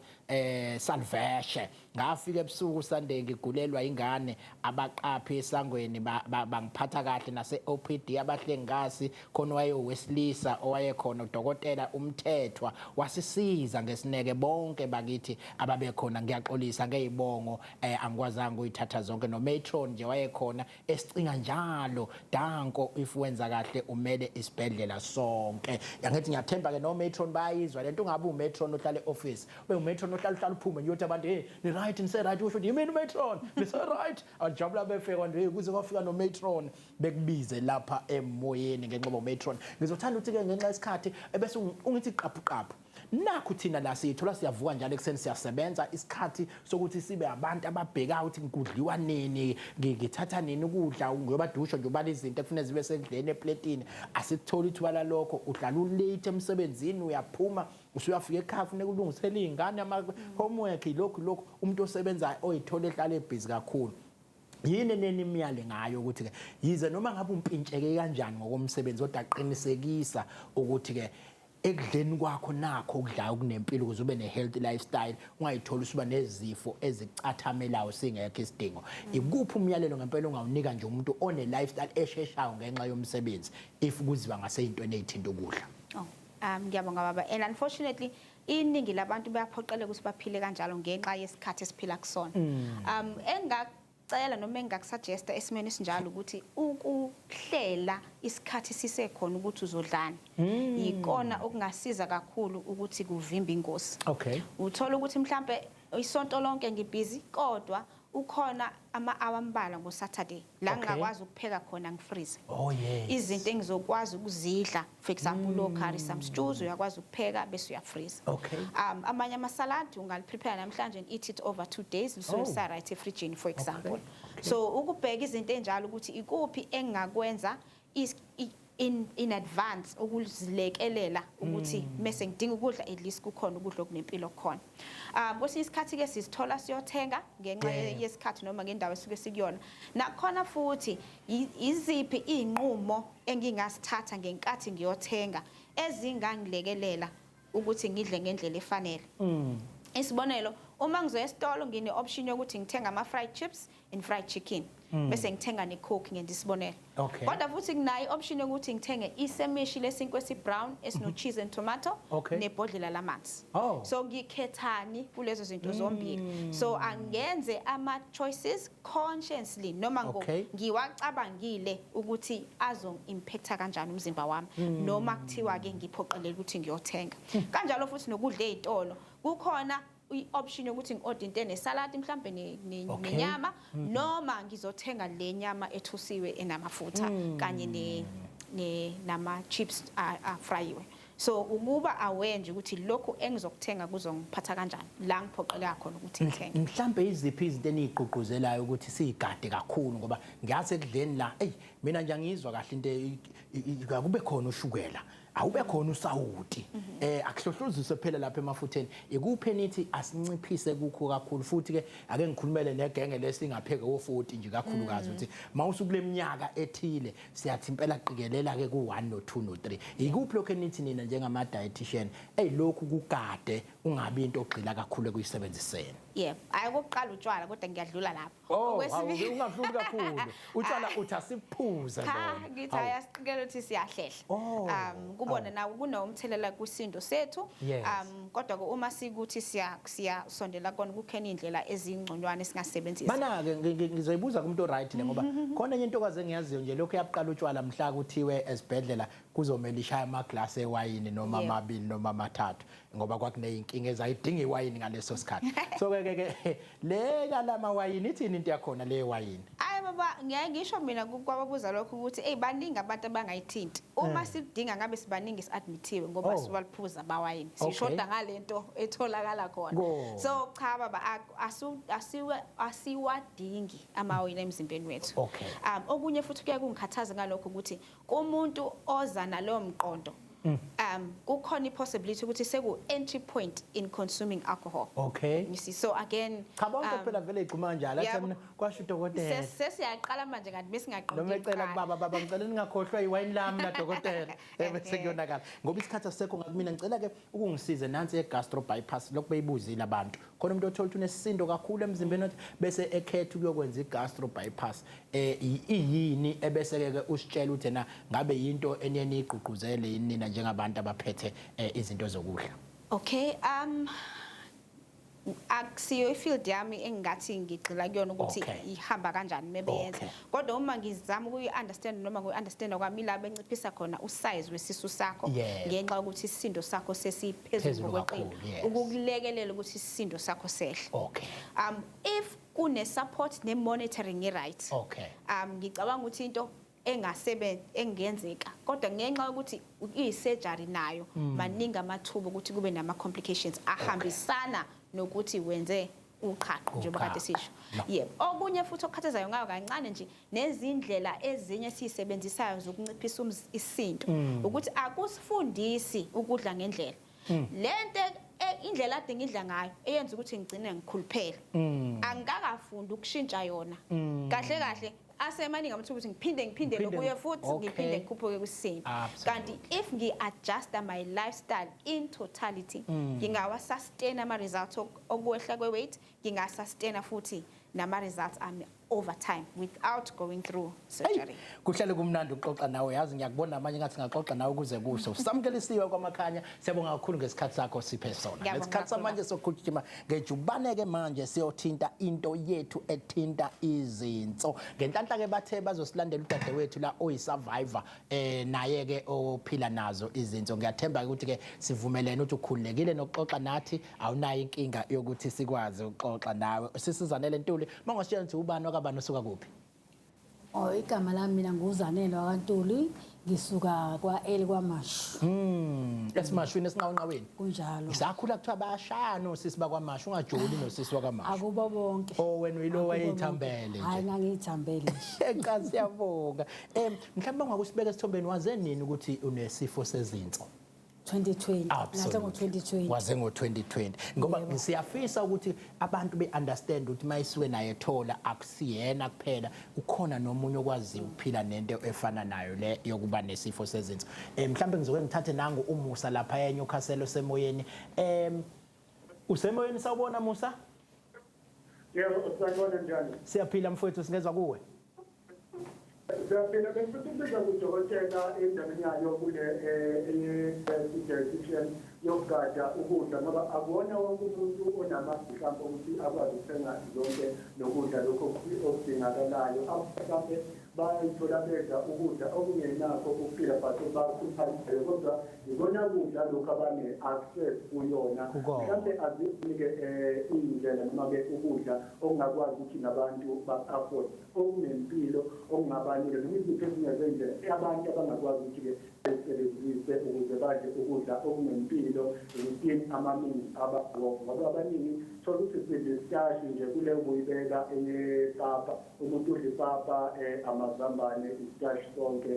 Salveshe ngafika ebusuku Sunday ngigulelwa ingane abaqaphi esangweni bangiphatha kahle nase OPD abahlengikazi khona waye wesilisa owayekhona udokotela umthethwa wasisiza ngesineke bonke bakithi ababekhona ngiyaxolisa ngezibongo angikwazanga uyithatha zonke no matron nje wayekhona esicinga njalo danko if wenza kahle umele isibedlela sonke yangithi ngiyathemba ke no matron bayizwa lento ungabe umatron ohlala eoffice umatron ohlala uphume nje uthi abantu ni right ni say right usho yimini matron ni say right ajabula befeka nje kuze kwafika no matron bekubize lapha emoyeni ngenxa matron ngizothanda ukuthi ke ngenxa isikhathi bese ungithi qaphu nakho thina la sithola siyavuka njalo ekseni siyasebenza isikhathi sokuthi sibe abantu ababheka ukuthi kudliwa nini ngithatha nini ukudla ngiyobadusha nje ubala izinto ekufanele zibe sekudleni eplatini asikutholi ithuba lokho uhlala ulate emsebenzini uyaphuma usuyafika ekhaya kufanele ulungisele izingane ama homework lokho umuntu osebenza oyithola ehlala ebhizi kakhulu yini neni imiyale ngayo ukuthi ke yize noma ngabe umpintsheke kanjani ngokomsebenzi kodwa aqinisekisa ukuthi ke ekudleni kwakho nakho ukudla okunempilo ukuze ube ne-healthy lifestyle ungayithola usuba nezifo ezicathamelayo singekho isidingo ikuphi umyalelo ngempela ongawunika nje umuntu one-lifestyle esheshayo ngenxa yomsebenzi if kuziba ngaseyintweni ey'thinta ukudla ngiyabonga baba and unfortunately iningi labantu bayaphoqeleka ukuthi baphile kanjalo ngenxa yesikhathi esiphila kusona engacela noma engakusuggesta esimeni esinjalo ukuthi ukuhlela isikhathi sisekhona ukuthi uzodlani yikona okungasiza kakhulu ukuthi kuvimbe ingozi uthola ukuthi mhlambe isonto lonke ngibhizi kodwa ukhona ama-hour ambala ngoSaturday la ngingakwazi ukupheka khona ngifreeze izinto engizokwazi ukuzidla for example lo curry some stews uyakwazi ukupheka bese uyafreeze amanye amasalad ungaliprepare namhlanje and eat it over 2 days ususa right efridge for example so ukubheka izinto enjalo ukuthi ikuphi engakwenza in advance ukuzilekelela ukuthi mase ngidinga ukudla at least kukhona ukudla okunempilo khona kwesinye isikhathi ke sizithola siyothenga ngenxa yesikhathi noma ngendawo esuke sikuyona nakhona futhi iziphi inqumo engingasithatha ngenkathi ngiyothenga ezingangilekelela ukuthi ngidle ngendlela efanele isibonelo uma ngizoya esitolo ngine option yokuthi ngithenga ama fried chips and fried chicken bese ngithenga necoke ngenza isibonelo Okay. kodwa futhi nginayo option yokuthi ngithenge isemishi lesinkwe brown esino cheese and tomato Okay. nebhodlela lamanzi Oh. so ngikhethani kulezo zinto zombili so angenze ama choices consciously noma Okay. ngiwacabangile ukuthi azo impacta kanjani umzimba wami noma kuthiwa ke ngiphoqelele ukuthi ngiyothenga kanjalo futhi nokudla ezitolo kukhona i-option yokuthi ngi-order into enesalad mhlambe Okay. nenyama noma ngizothenga le nyama ethusiwe enamafutha kanye nama chips afryiwe so ukuba aware nje ukuthi lokho engizokuthenga kuzongiphatha kanjani la ngiphoqeleka khona ukuthi ngithenge mhlambe iziphi izinto enigqugquzelayo ukuthi siyigade kakhulu ngoba ngiyazi ekudleni la mina nje angizwa kahle into akube khona ushukela awube khona usawuti akuhlohlozise phela lapha emafutheni ikuphe nithi asinciphise kukho kakhulu futhi ke ake ngikhulumele negenge lesingapheke o40 nje kakhulukazi ukuthi mawusukule minyaka ethile siyathi impela qikelela ke ku1 no2 no3 ikuphi lokho nithi nina njengama dietitian lokhu kugade ungabi into ogxila kakhulu ekuyisebenziseni yebo ayikokuqala utshwala kodwa ngiyadlula lapho okwesibili ungadluli kakhulu utshwala uthi asiphuze bona ngithi ayasiqikela ukuthi siyahlehla kubona nawo kunomthelela kwisindo sethu kodwa ke uma sikuthi siyasondela kona kukhena indlela ezingconywana singasebenzisa mana ke ngizoyibuza kumuntu right le ngoba khona enye intokazi engiyaziyo nje lokho yaqala utshwala mhla kuthiwe esibhedlela kuzomela ishaya amaglasi ewayini noma amabili noma amathathu ngoba kwakuneyinkinga ezayidinga iwayini ngaleso sikhathi so ke le kalama wayini ithini into yakhona le wayini hayi baba ngiyake ngisho mina kwababuza lokho ukuthi baningi abantu abangayithinti uma sidinga ngabe sibaningi siadmithiwe ngoba sibaliphuza bawayini sishoda ngalento etholakala khona so cha baba asiwadingi amawayini emzimbeni wethu okunye futhi kuya kungikhathaza ngalokho ukuthi kumuntu oza nalo mqondo kukhona ipossibility ukuthi seku entry point in consuming alcohol you see so again cha bonke phela vele igcuma kanjalo athi kwasho udokotela sesiyaqala manje kanti bese ngaqonda noma ecela kubaba ngicela ningakhohlwa iwine lami la dokotela bese kuyonakala ngoba isikhathi asekho ngakumina ngicela ke ukungisize nansi ye-gastro bypass lokho beyibuzile abantu khona umuntu othola ukuthi unesisindo kakhulu emzimbeni wathi bese ekhetha ukuyokwenza i-gastro bypass iyini ebese ke usitshela ukuthi na ngabe yinto eniyeni igqugquzele yini nina njengabantu abaphethe izinto zokudla akusiyo ifield yami engathi ngigxila kuyona ukuthi ihamba kanjani mebeyenza kodwa uma ngizama ukuyi-understand noma ngoyi-understand kwami la benciphisa khona usize wesisu sakho ngenxa yokuthi isisindo sakho sesiphezulu ngokweqile ukukulekelela ukuthi isisindo sakho sehle if kune-support ne-monitoring i-right ngicabanga ukuthi into engenzeka kodwa ngenxa yokuthi i-surgery nayo maningi amathuba ukuthi kube nama-complications ahambisana nokuthi wenze uqhaqho njengoba kade sisho yebo okunye futhi okukhathazayo ngayo kancane nje nezindlela ezinye siyisebenzisayo zokunciphisa isisindo ukuthi akusifundisi ukudla ngendlela lento indlela ade ngidla ngayo eyenza ukuthi ngigcine ngikhuluphele angikakafundi ukushintsha yona kahle kahle asemaningi amathuba ukuthi ngiphinde lokuye futhi ngiphinde ngikhuphuke kwisindo kanti if ngi-adjusta my lifestyle in totality ngingawa-sustain ama-results okwehla kwe-weight nginga-sustaina futhi nama-results ami over time without going through surgery kuhlale kumnandi uxoxa nawe yazi ngiyakubona amanye ngathi ngaxoxa nawe kuze kusho samkelisiwe kwamakhanya siyabonga kakhulu ngesikhathi sakho siphe sona ngesikhathi samanje sokukhuluma ngejubane ke manje siyothinta into yethu ethinta izinso ngenhlanhla ke bathe bazosilandela udadewethu la oyisurvivor naye ke ophila nazo izinso ngiyathemba ukuthi ke sivumelene ukuthi ukhululekile nokuxoxa nathi awunayo inkinga yokuthi sikwazi ukuxoxa nawe sisizanele Ntuli mangositshela ukuthi ubani abantu suka kuphi igama lami mina nguzanele waKaNtuli ngisuka kwaEli kwaMashu esimashwini esinqawenqaweni kunjalo isakhula kuthiwa bayashana osisi bakwaMashu ungajoli nosisi wakwaMashu akubo bonke wena uyilo wayithambele nje hayi ngangiyithambele nje enkazi siyabonga mhlawumbe ngakusibeka esithombeni waze nini ukuthi unesifo sezinso 2020 ngathi ngo2020 waze ngo2020 ngoba siyafisa ukuthi abantu beunderstand ukuthi mayisuke naye thola akusiyena kuphela ukhona nomunye okwazi ukuphila nento efana nayo le yokuba nesifo sezinso mhlawumbe ngizoke ngithathe nangu uMusa lapha eNewcastle semoyeni usemoyeni sawubona Musa yebo usibona njani siyaphila mfowethu singezwa kuwe Phela bengifisa ukudokotela endabeni yayo kule dietitian yokugada ukudla ngoba akuwona wonke umuntu onamandla mhlawumbe ukuthi akwazi ukuthenga zonke lokudla lokho okudingakalayo. Mhlawumbe bayithola bedla ukudla okungenakho ukuphila but bakuphalisayo kodwa ikona kudla lokhu abane-access kuyona. Mhlawumbe azinike iy'ndlela noma-ke ukudla okungakwazi ukuthi nabantu ba-afford okunempilo okungabanike noma izipho ezinye zey'ndlela abantu abangakwazi ukuthi-ke besebenzise ukuze badle ukudla okunempilo imifino amaningi abaqobo ngoba abaningi thola ukuthi sidle isitashi nje kule buyibeka epapa umuntu udla ipapa amazambane isitashi sonke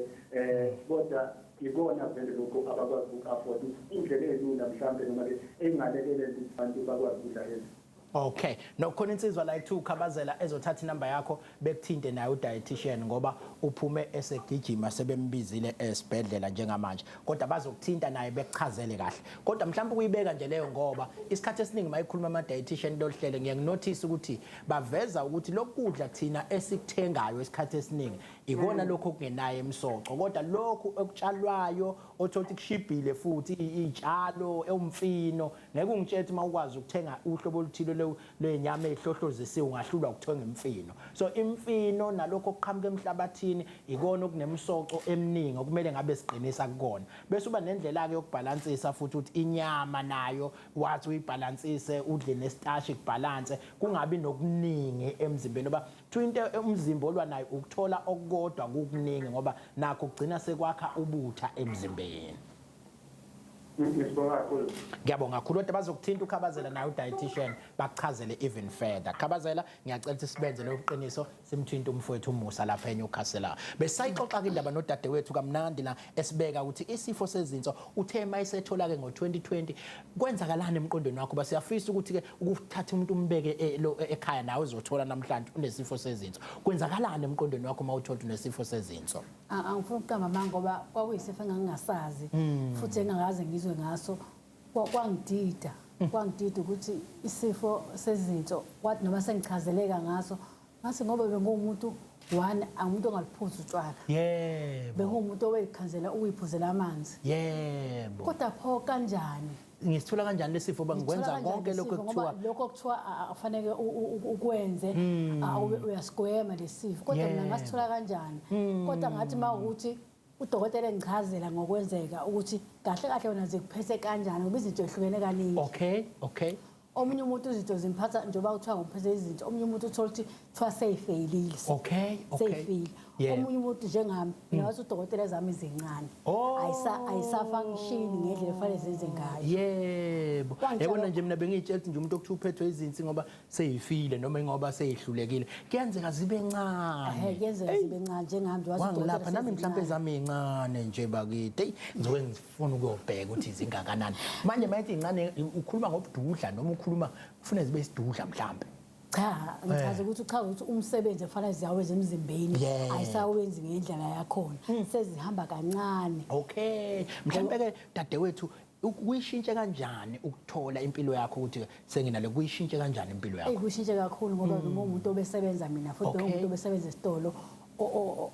kodwa ibona vele lokho abakwazi uku-afford indlela ey'lula mhlawumbe noma-ke ey'ngalekelela ukuthi abantu bakwazi ukudla ezo. Okay, nokhona insizwa la ethu ukhabazela ezothatha inamba yakho bekuthinte nayo udietitian ngoba uphume esegijima sebembizile esibhedlela njengamanje kodwa bazokuthinta naye bekuchazele kahle kodwa mhlawumbe kuyibeka nje leyo ngoba isikhathi esiningi mayikhuluma ama dietitian lohlele ngiyanotice ukuthi baveza ukuthi lokudla thina esikuthengayo isikhathi esiningi ikona lokho okungenayo emsoco kodwa lokhu okutshalwayo othothi kushibhile futhi izitshalo umfino ngeke ungitshethi mawukwazi ukuthenga uhlobo oluthile lenyama ehlohlozisiwe ungahlulwa ukuthenga imfino so imfino nalokho okuqhamuka emhlabathini ikona okunemsoco eminingi okumele ngabe siqinisa kukona bese uba nendlela ke yokubalansisa futhi ukuthi inyama nayo wathi uyibalansise udle nesitashi kubalance kungabi nokuningi emzimbeni ngoba into umzimba olwa nayo ukuthola okukodwa kukuningi ngoba nakho kugcina sekwakha ubutha emzimbeni. Ngiyabonga kakhulu kodwa bazokuthinta ukhabazela nayo udietitian bakuchazele even further. Khabazela ngiyacela ukuthi sibenze loqiniso simthinta umfowethu uMusa lapha eNewcastle. Besayixoxa ke indaba nodadewethu kaMnandi la esibeka ukuthi isifo sezinso uthe mayisethola ke ngo2020 kwenzakalana emqondweni wakho basiyafisa ukuthi ke ukuthatha umuntu umbeke ekhaya nawe uzothola namhlanje unesifo sezinso. Kwenzakalana emqondweni wakho mawuthola unesifo sezinso? Angifuni ukugamba manje ngoba kwakuyisifo engangasazi futhi engakaze ngizwe ngaso kwangidida ukuthi isifo sezinso kwathi noma sengichazeleka ngaso ngase ngoba bengumuntu one umuntu ongaliphuza utshwala yebo bengumuntu owekhanzela uyiphuzela amanzi yebo kodwa pho kanjani ngisithola kanjani lesifo bangikwenza konke lokho kuthiwa afanele ukwenze uyasigwema lesifo kodwa mina ngasithola kanjani kodwa ngathi mawukuthi udokotela engichazela ngokwenzeka ukuthi kahle kahle wena zikuphethe kanjani ngoba izinto ehlukene kaningi okay omunye umuntu izinto zimphatha njengoba kuthiwa nguphethe izinto omunye umuntu uthola ukuthi kuthiwa seyifeyilile seyifile omunye umuntu njengami ngathi udokotela zami izincane ayisafunction ngendlela efanele zenze ngayo yebo yabona nje mina bengitshela nje umuntu okuthiwa uphethwe izinsi ngoba seyifile noma ngoba seyihlulekile kuyenzeka zibe encane kuyenzeka zibe encane njengami wazi udokotela lapha nami mhlawumbe zami encane nje bakithi ngizoke ngifuna ukuyobheka ukuthi izingakanani manje mayithi incane ukhuluma ngobududla noma ukhuluma ufuna zibe isidudla mhlawumbe cha ngichaza ukuthi uchaza ukuthi umsebenzi efanele ziyawenza emzimbeni ayisawenzi ngendlela yakhona sezihamba kancane okay mhlawumbe ke dadewethu kuyishintshe kanjani ukuthola impilo yakho ukuthi senginale kuyishintshe kanjani impilo yakho kuyishintshe kakhulu ngoba umuntu obesebenza mina futhi umuntu obesebenza esitolo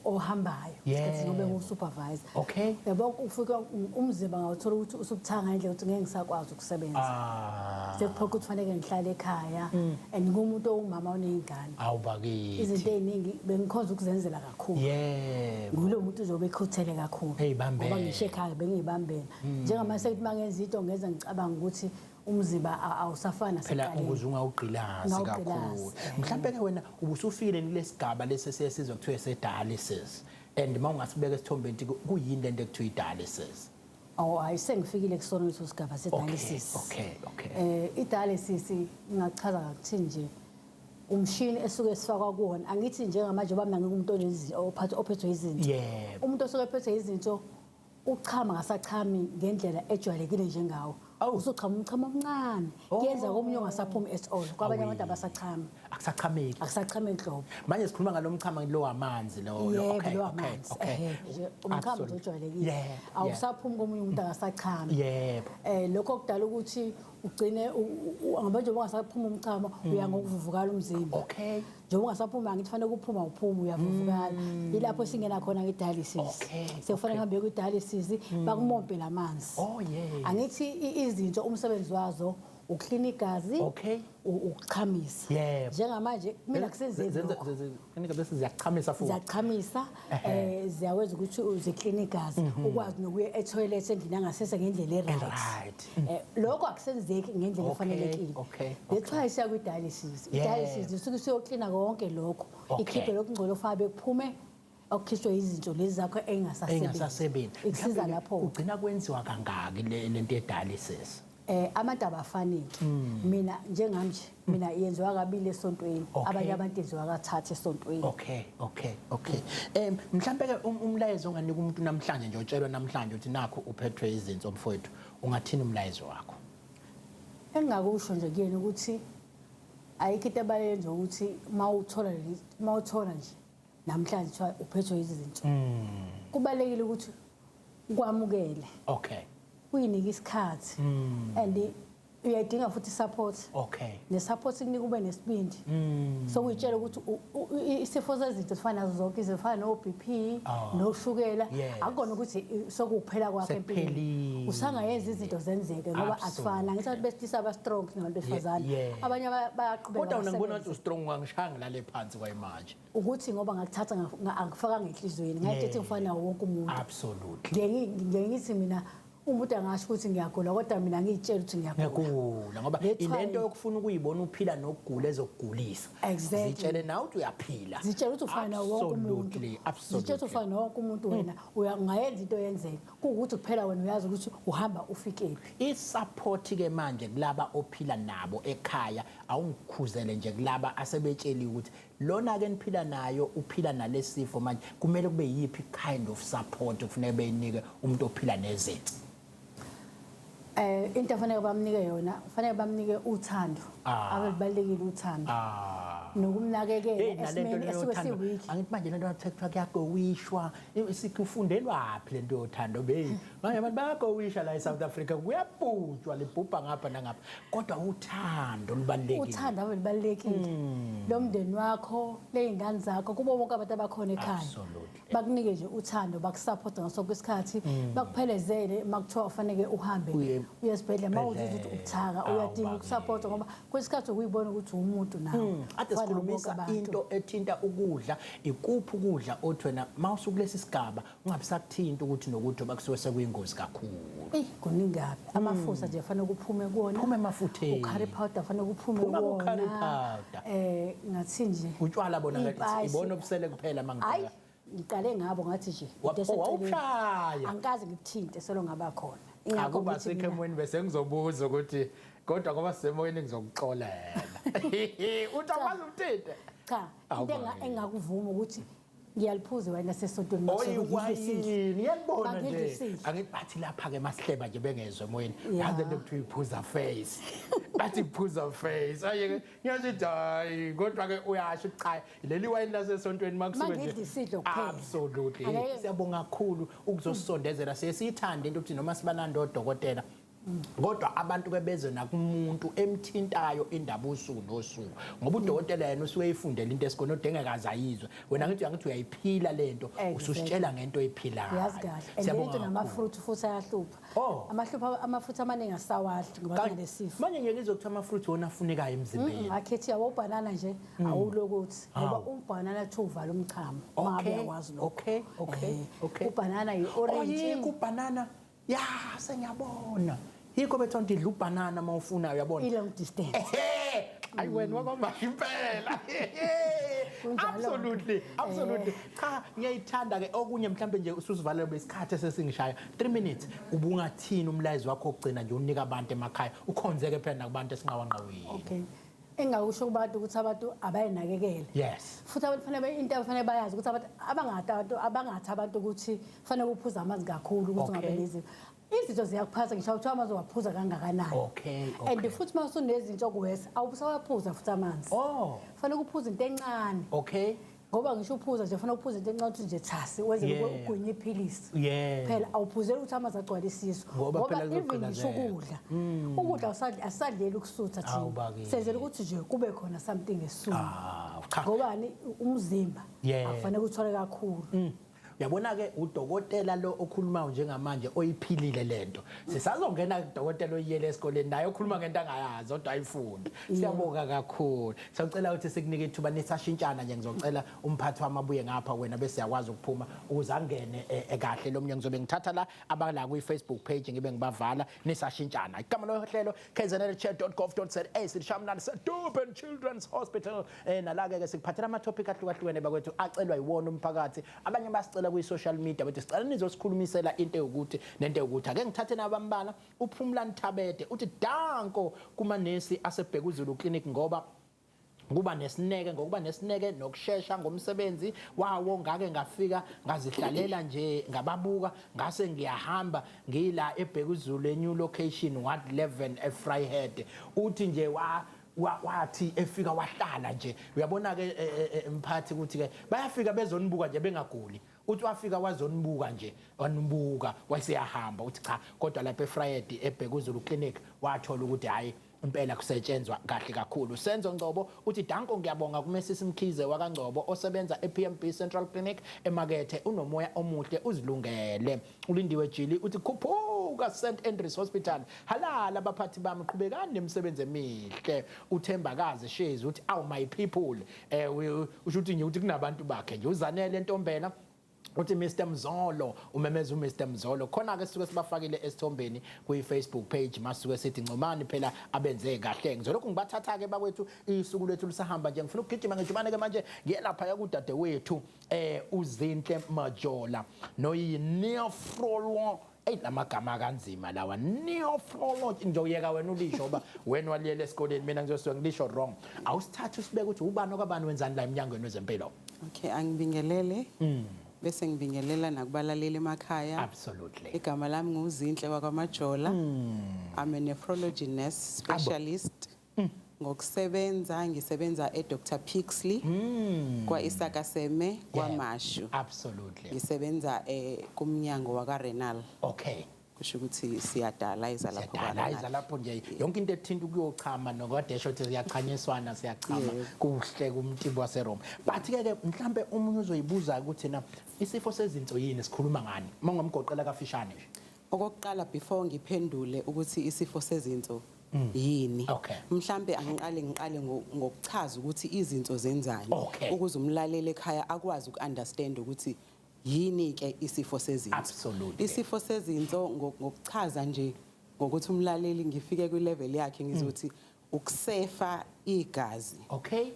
ohambayo isikhathi ngobe ngu-supervisor yabo ufika umzimba ngawuthola ukuthi usubuthanga ngendlela ukuthi ngeke ngisakwazi ukusebenza sekuphoqa ukuthi kufanele ngihlale ekhaya and ngumuntu owumama oney'ngane awubakithi izinto ey'ningi bengikhonza ukuzenzela kakhulu ngulo muntu uzobe ekhuthele kakhulu ngoba ngisho ekhaya bengiy'bambela njengamanje sekuthi uma ngenza into ngenza ngicabanga ukuthi umzimba awusafana phela ukuze ungawugqilazi kakhulu mhlawumbe ke wena ubusufikile kulesigaba lesi sesizwe kuthiwa se-dialysis and mawungasibeka esithombeni kuyini lento ekuthiwa i-dialysis hayi sengifikile kusona leso sigaba se-dialysis okay i-dialysis ngingachaza ngakuthi nje umshini esuke sifakwa kuwona angithi njengamanje ngoba mina ngumuntu ophethwe izinto umuntu osuke ephethwe izinto uchama ngasachami ngendlela ejwayelekile njengawo usuchama umchamo omncane kuyenza komunye ongasaphumi at all kwabanye abantu abasachama akusachameki nhlobo manje sikhuluma ngalomchamo lo wamanzi lo okay nje umchamo ojwayelekile awusaphumi komunye umuntu akasachami yebo lokho kudala ukuthi ugcine ngamanje ungasaphuma umchamo uya ngokuvuvukala umzimba okay njengoba ungasaphuma ngithi fanele ukuphuma uphuma uyavuvukala ilapho singena khona nge-dialysis sekufanele uhambe ku-dialysis bakumompe lamanzi oh yeah angithi izinto umsebenzi wazo uklina igazi ukuchamisa njengamanje kumele kusenzeki kunika bese ziyachamisa futhi ziyachamisa ziyakwenza ukuthi uziklina igazi ukwazi nokuya etoilet endlini yangasese ngendlela e-right lokho akusenzeki ngendlela efanelekile lethiwa siya kwi-dialysis i-dialysis isuke isiyoklina konke lokho ikhiphe lokho ngcolo faka bekuphume okukhishwe izinto lezi zakho engasasebenzi ikusiza lapho ugcina kwenziwa kangaki lento ye-dialysis abantu abafaniki mina njenganje mina yenziwa kabili esontweni abanye abantu yenziwa kathathu esontweni okay mhlambe ke umlayezo onganika umuntu namhlanje nje otshelwa namhlanje uthi nakho uphethwe izinto mfowethu ungathini umlayezo wakho engakusho nje kuyena ukuthi ayikho into abayenza ukuthi mawuthola nje namhlanje kuthiwa uphethwe izinto kubalekile ukuthi ukwamukele uyinike isikhathi and uyayidinga futhi support ne-support kunika ube nesibindi so uyitshela ukuthi isifo sezinto zifana nazo zonke izifana no-BP noshukela akukona ukuthi sokuphela kwakhe empilweni usangayenza izinto zenzeke ngoba akufana ngithi abantu besilisa aba-strong nabantu besifazane abanye bayaqhubeka kodwa mina ngibona ukuthi u-strong wangishaya ngilale phansi kwayimanje ukuthi ngoba ngakuthatha angikufakanga enhlizweni ngayethethe ngifana nawo wonke umuntu absolutely ngithi mina umuntu angasho ukuthi ngiyagula kodwa mina ngiyitshela ukuthi ngiyagula ngoba ilento yokufuna ukuyibona uphila nokugula ezokugulisa zitshele nawe ukuthi uyaphila zitshela ukuthi ufana nawo wonke umuntu zitshela ukuthi ufana nawo wonke umuntu wena ungayenza into yenzeka kuwukuthi kuphela wena uyazi ukuthi uhamba ufikephi isupport ke manje kulaba ophila nabo ekhaya awungikhuzele nje kulaba asebetshela ukuthi lona ke niphila nayo uphila nalesifo manje kumele kube yipi kind of support kufanele beyinike umuntu ophila nezinto into efanele bamnike yona kufanele bamnike uthando ababalekile uthando nokumnakekela esimeni esuke siwiki angithi manje lento yakuthiwa kuyagowishwa sikufundelwaphi lento yothando manje abantu bayagowishwa la eSouth Africa kuyabhutshwa libhubha ngapha nangapha kodwa uthando lubalekile uthando ababalekile lo mndeni wakho lezingane zakho kubo bonke abantu abakhona ekhaya bakunike nje uthando bakusupport ngaso kwesikhathi bakuphelezele makuthiwa ufanele uhambe uyesibhedlela mawuthi ukuthi ubuthaka uyadinga ukusupport ngoba kwesikhathi ukuyibona ukuthi umuntu nawe sikhulumisa into ethinta ukudla ikuphi ukudla othi wena mawusukulesi sigaba ungabisakuthinta ukuthi nokuthi bakusuke sekuyingozi kakhulu kuningapi amafutha nje afanele kuphume kuona uphume emafutheni ucurry powder afanele kuphume kuona ngathi nje utshwala bona ngathi ibona obusele kuphela mangibona ngiqale ngabo ngathi nje wawushaya angikaze ngikuthinte solo ngaba khona akuba sekhemweni bese ngizobuza ukuthi kodwa ngoba semoyeni ngizokuxolela uthi akwazi ukuthinte cha into engakuvuma ukuthi ngiyaliphuza wena sesontweni ngiyayibona nje angithi bathi lapha ke masihleba nje bengezwe emoyeni yazi into ekuthiwa iphuza face bathi iphuza face ayeke ngiyathi hayi kodwa ke uyasho cha leli wine lasesontweni makusuke nje absolutely siyabonga kakhulu ukuzosondezela sesithanda into ukuthi noma sibananda odokotela kodwa abantu ke beze nakumuntu emthintayo indaba usuku nosuku ngoba udokotela yena usuke eyifundela into esikona odengekazi ayizwe wena ngithi uyayiphila lento ususitshela ngento oyiphilayo yazi kahle lento namafruit futhi ayahlupha amafruit amaningi asawadli ngoba kunesifo manje ngeke izokuthiwa amafruit wona afunekayo emzimbeni akhethi yabo banana nje awulokuthi ngoba ubanana thuvala umchamo ngabe yakwazi lokho okay ubanana yi-orange ubanana ya sengiyabona yikho bethi ndidla ubanana mawufuna uyabona i-long distance ayi wena wakwamba impela absolutely cha ngiyayithanda ke okunye mhlambe nje ususivalele besikhathi esesingishaya 3 minutes ubungathini umlayezo wakho ogcina nje unika abantu emakhaya ukhonzeke phela nakubantu esinqawanqaweni okay engakusho kubantu ukuthi abantu abayinakekele. Yes. Futhi abantu fanele into afanele bayazi ukuthi abantu abangathi abantu ukuthi fanele uphuza amanzi kakhulu ukuthi ungabe lezi. Izinto ziyakuphatha ngisho ukuthi amanzi waphuza kangakanani. Okay. And futhi mase unezinto kuwesa awusawaphuza futhi amanzi. Oh. Fanele uphuza into encane. Okay. Ngoba ngisho uphuza nje fanele uphuza into encane ukuthi nje thasi wenze ugwinye iphilisi. Phela awuphuzeli ukuthi amanzi agcwale isisu. Ngoba even ngisho ukudla. Ukudla asadleli ukusutha thina. Senzele ukuthi nje kube khona something esiswini. Ngoba umzimba akufanele uthole kakhulu. Yabona ke udokotela lo okhulumayo njengamanje oyiphilile lento sisazongena kudokotela oyiyele esikoleni naye okhuluma ngento angayazi kodwa ayifunda siyabonga kakhulu sicela ukuthi sikunike ithuba nisashintshana nje ngizocela umphathi wami abuye ngapha wena bese yakwazi ukuphuma ukuze angene kahle lo mnyango ngizobe ngithatha la abala ku Facebook page ngibe ngibavala nisashintshana igama lohlelo kznlchat.gov.za sishamnani seDurban Children's Hospital nalake ke sikuphathela ama topic ahlukahlukene bakwethu acelwa yiwona umphakathi abanye basicela ku social media bethi sicela nizosikhulumisela into yokuthi nento yokuthi ake ngithathe nabambala uPhumlani Thabede uthi danko kumanesi asebheka uZulu clinic ngoba kuba nesineke nokusheshsha ngomsebenzi wawo ngake ngafika ngazihlalela nje ngababuka ngase ngiyahamba ngila eBheka uZulu eNew Location Ward 11 eFryhead uthi nje wathi efika wahlala nje uyabona ke emphathi ukuthi ke bayafika bezonibuka nje bengaguli uthi wafika wazonibuka nje wanibuka waseyahamba uthi cha kodwa lapha eFryhead eBheka uZulu clinic wathola ukuthi hayi impela kusetshenzwa kahle kakhulu Senzo Ngcobo uthi danko ngiyabonga kuMrs Mkhize wakangcobo osebenza ePMB Central Clinic emakethe unomoya omuhle uzilungele ulindiwe Jili uthi khuphuka St Andrews Hospital halala abaphathi bami qhubekani nemsebenzi emihle uThembakazi Shezi uthi aw my people usho ukuthi nje uthi kunabantu bakhe nje uzanele entombela uthi Mr Mzolo umemeza uMr Mzolo khona ke sisuke sibafakile esithombeni ku Facebook page masuke sithi ncomani phela abenze kahle ngizolokhu ngibathatha ke bakwethu isuku lethu lisahamba nje ngifuna ukugijima ngijumane ke manje ngiyelapha yakudade wethu uZinhle Majola noyinefrolo lamagama kanzima lawa neofrolo ngizoyeka wena ulisho ngoba wena waliyele esikoleni mina ngizosuka ngilisho wrong awusithatha usibeke ukuthi ubani okabani wenzani la eminyangweni wezempilo. Okay angibingelele bese ngibingelela nakubalaleli emakhaya. Absolutely. Igama lami nguZinhle wakwaMajola. I'm a nephrology nurse specialist. Ngisebenza eDr Pixley kwa Isakaseme kwaMashu. Absolutely. Ngisebenza kumnyango wakaRenal. Okay. Kusho ukuthi siyadalayiza lapho siyadalayiza lapho nje yonke into ethinta ukuyochama nokwadesho ukuthi siyachanyiswana siyachama kuhle kumtimbo waseRoma bathi ke mhlambe umunye uzoyibuza ukuthi na isifo sezinso yini sikhuluma ngani mangomgoqela kafishane nje okokuqala before ngiphendule ukuthi isifo sezinso yini mhlambe angiqale ngokuchaza ukuthi izinto zenzani ukuze umlaleli ekhaya akwazi ukunderstand ukuthi yini ke isifo sezinso. Absolutely. Isifo sezinso ngokuchaza nje ngokuthi umlaleli ngifike ku level yakhe ngizothi ukusefa igazi. Okay.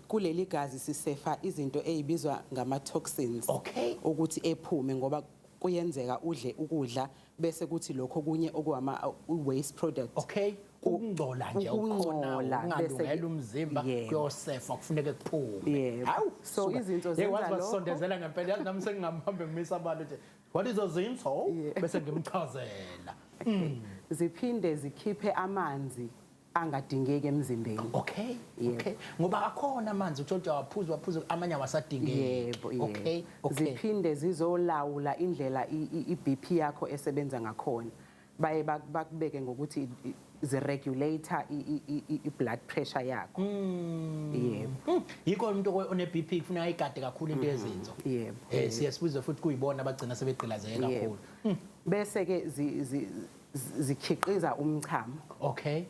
Kuleli gazi sisefa izinto ezibizwa ngama toxins. Okay. Ukuthi ephume ngoba kuyenzeka udle ukudla bese kuthi lokho kunye okuwama waste products. Okay. Ukungcola nje ukhona ungalungela umzimba kuyosefa kufuneka kuphume. Hawu so izinto zenza lokho wasondezela ngempela yazi nami sengingamhambe ngimisa abantu nje what is izinso bese ngimchazela. Ziphinde zikhiphe amanzi angadingeki emzimbeni. Okay. Okay. Ngoba akhona amanzi uthola waphuza amanye awasadingeki. Yebo. Okay. Ziphinde zizolawula indlela iBP yakho esebenza ngakhona. Baye bakubeke ngokuthi ziregulator iblood pressure yakho. Yebo. Yiko umuntu one BP kufuna ayigade kakhulu into yezinzo. Yebo. Siyasibuza futhi kuyibona abagcina sebegqilazeke kakhulu. Bese ke zikhiqiza umchamo. Okay.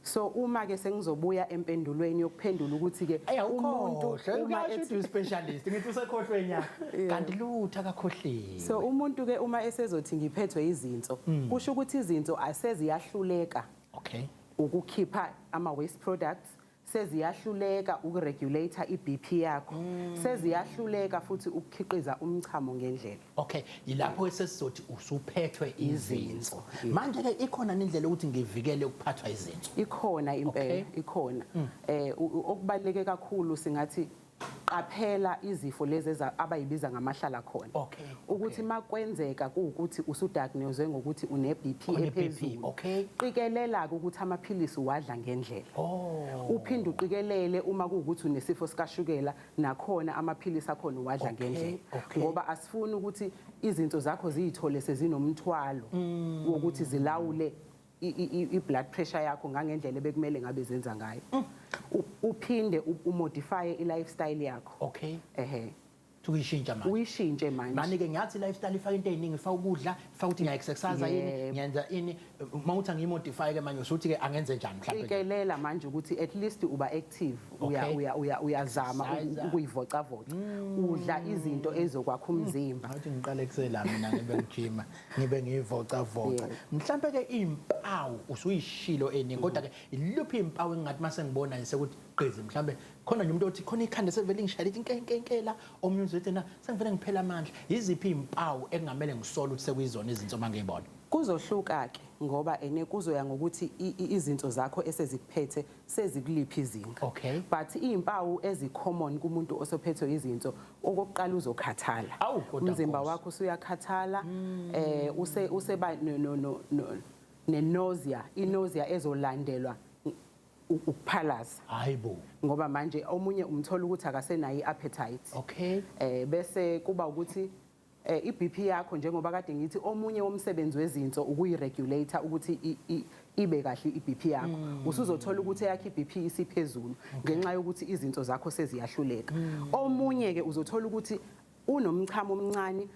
So uma ke sengizobuya empendulweni yokuphendula ukuthi ke umuntu uma ethi specialist ngithi usekhohlwe nya kanti lutho akakhohlile. So umuntu ke uma esezothi ngiphethwe izinso kusho ukuthi izinso aseziyahluleka. Okay. Ukukhipha ama waste products seziyahluleka ukuregulator iBP yakho seziyahluleka futhi ukukhiqiza umchamo ngendlela. Okay, yilapho esesizothi usuphethwe izinso. Manje ke ikhona indlela ukuthi ngivikele ukuphathwa izinso. Ikhona impela, ikhona. Okubaleke kakhulu singathi qaphela izifo lezi abayibiza ngamahlala khona. Ukuthi makwenzeka ukuthi usudiagnosed ngokuthi une-BP ephezulu. Qikelela ukuthi amaphilisi wadla ngendlela. Uphinde uqikelele uma kuwukuthi unesifo sikashukela nakhona amaphilisi akhona wadla ngendlela. Ngoba asifuni ukuthi izinto zakho ziyithole sezinomthwalo wokuthi zilawule i-blood pressure yakho ngangendlela bekumele ngabe zenza ngayo. Uphinde umodify i-lifestyle yakho. Uyishintshe manje. Uyishintshe manje. Manje ke ngiyathi lifestyle ifaka into eziningi, ifaka ukudla, ifaka ukuthi ngiya-exercise yini, ngiyenza ini, mawuthi ngiyimodify ke manje usuthi ke angenze njani mhlawumbe. Qikelela manje ukuthi at least uba active, uyazama ukuyivocavoca. Udla izinto ezokwakha umzimba. Ngathi ngiqale kusela mina ngibe ngijima, ngibe ngiyivocavoca. Mhlawumbe ke impawu usuyishilo eningi kodwa ke iluphi impawu engathi mase ngibona nje sekuthi qezi mhlawumbe khona nje umuntu othi khona ikhanda sevele ngishayela inkenkela omunye uzothi na sengivele ngiphela amandla. Iziphi impawu engamele ngisola ukuthi sekuyizona izinto mangiyibona? Kuzohluka ke ngoba kuzoya ngokuthi izinto zakho esezikuphethe sezikuliphi izinga. But izimpawu ezicommon kumuntu osophethwe izinto okokuqala uzokhathala. Umzimba wakho usuyakhathala useba ne-nausea, i-nausea ezolandelwa ukuphalaza. Hayibo. Ngoba manje omunye umthola ukuthi akasenayo i-appetite. Bese kuba ukuthi iBP yakho njengoba kade ngithi omunye womsebenzi wezinto ukuyiregulator ukuthi ibe kahle iBP yakho. Usuzothola ukuthi yakhe iBP isiphezulu ngenxa yokuthi izinto zakho seziyahluleka. Omunye ke uzothola ukuthi unomchamo omncane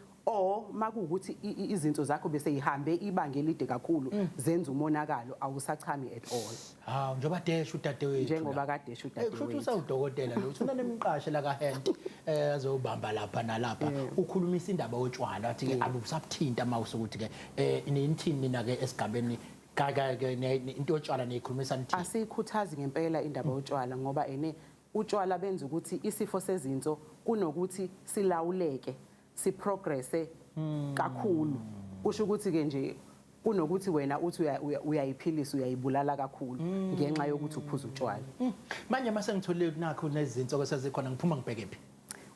makuwukuthi izinto zakho bese ihambe ibanga elide kakhulu zenza umonakalo awusachami at all. Njengoba desha udadewethu. Njengoba kadesha udadewethu. Kusho ukuthi usawudokotela lo uthuna nemqashe la kaHent azobamba lapha nalapha ukhulumisa indaba yotshwala athi ke abusabuthinta mawusukuthi ke inithini nina ke esigabeni into yotshwala neyikhulumisa nithi. Asikhuthazi ngempela indaba yotshwala ngoba utshwala benza ukuthi isifo sezinso kunokuthi silawuleke siprogresse kakhulu. Kusho ukuthi ke nje kunokuthi wena uthi uyayiphilisa uyayibulala kakhulu ngenxa yokuthi uphuza utshwala. Manje mase ngitholile nakho nezinto sezikhona ngiphuma ngibhekephi?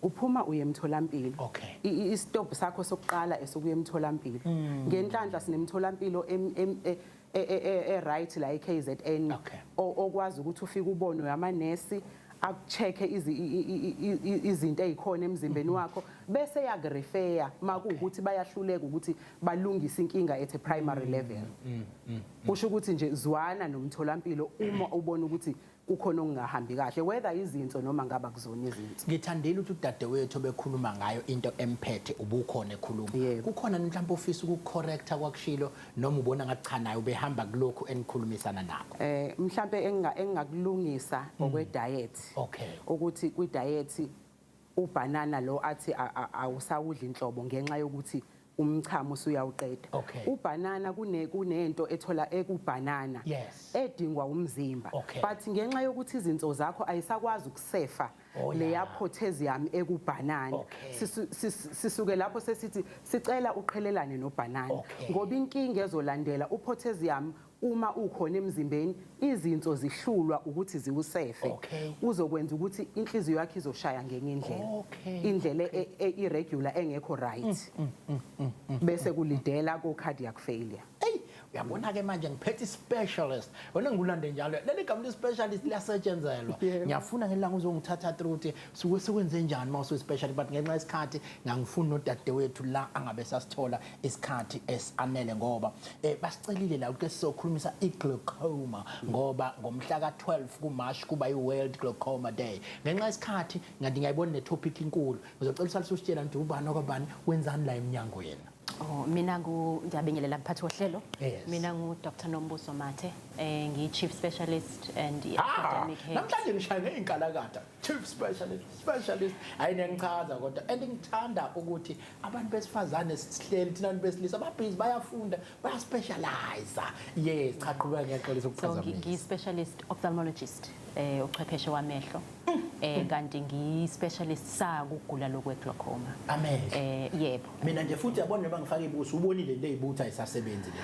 Uphuma uye emtholampilo. I-stop sakho sokuqala esokuya emtholampilo. Ngenhlanhla sinemtholampilo right la eKZN okwazi ukuthi ufike ubonwe amanesi akuchecke izinto ezikhona emzimbeni wakho bese yakurefer makuwukuthi bayahluleka ukuthi balungise inkinga at a primary level. Kusho ukuthi nje zwana nomtholampilo uma ubona ukuthi kukhona okungahambi kahle whether izinto noma ngaba kuzona izinto. Ngithandile ukuthi udadewethu bekhuluma ngayo into emphethe ubukhona ekhuluma. Kukhona mhlawumbe ofisa ukucorrecta kwakushilo noma ubona ngathi cha nayo behamba kulokho enikhulumisana nakho. Mhlawumbe engakulungisa ngokwe diet. Ukuthi kwi diet ubanana lo athi awusawudla inhlobo ngenxa yokuthi umchamo usuyawuqeda. Ubanana kunento ethola ekubanana edingwa umzimba but ngenxa yokuthi izinto zakho ayisakwazi ukusefa leya potassium ekubanana sisuke lapho sesithi sicela uqhelelane nobanana ngoba inkinga ezolandela upotassium uma ukhona emzimbeni izinto zihlulwa ukuthi ziwusefe uzokwenza ukuthi inhliziyo yakhe izoshaya ngenye indlela indlela irregular engekho right bese kulidela ko cardiac failure. Uyabona ke manje ngiphethe specialist wena ngulande njalo leli gama le specialist liyasetshenzelwa ngiyafuna ngelanga uzongithatha through ukuthi suke sekwenze njani mawuso specialist but ngenxa yesikhathi ngangifuna nodadewethu la angabe sasithola isikhathi esanele ngoba basicelile la ukuthi sizokhulumisa iglaucoma ngoba ngomhla ka12 kuMarch kuba iWorld Glaucoma Day. Ngenxa yesikhathi ngathi ngiyayibona netopic inkulu ngizocela usitshela nje ubani okwabani wenzani la eminyango yena. Oh, mina ngiyabingelela mphathi wohlelo. Yes. Mina Dr. Nombuso Mathe, ngiyi-Chief Specialist and i-Academic Head. Namhlanje ngishaye ngeinkalakatha, Chief Specialist. Ayinengichaza kodwa ngithanda ukuthi abantu besifazane sihleli thina abantu besilisa ababhizi bayafunda, bayaspecialize. Yes, cha qhubeka ngiyaxolisa So ukuphazamisa. ngiyi-specialist ophthalmologist, uchwepheshe wamehlo. Kanti ngiyi-specialist sakugula lokwe-glaucoma. Amehlo. Yebo. Mina nje futhi yabona noma ngifaka ibuso ubonile le ibutha ayisasebenzi le.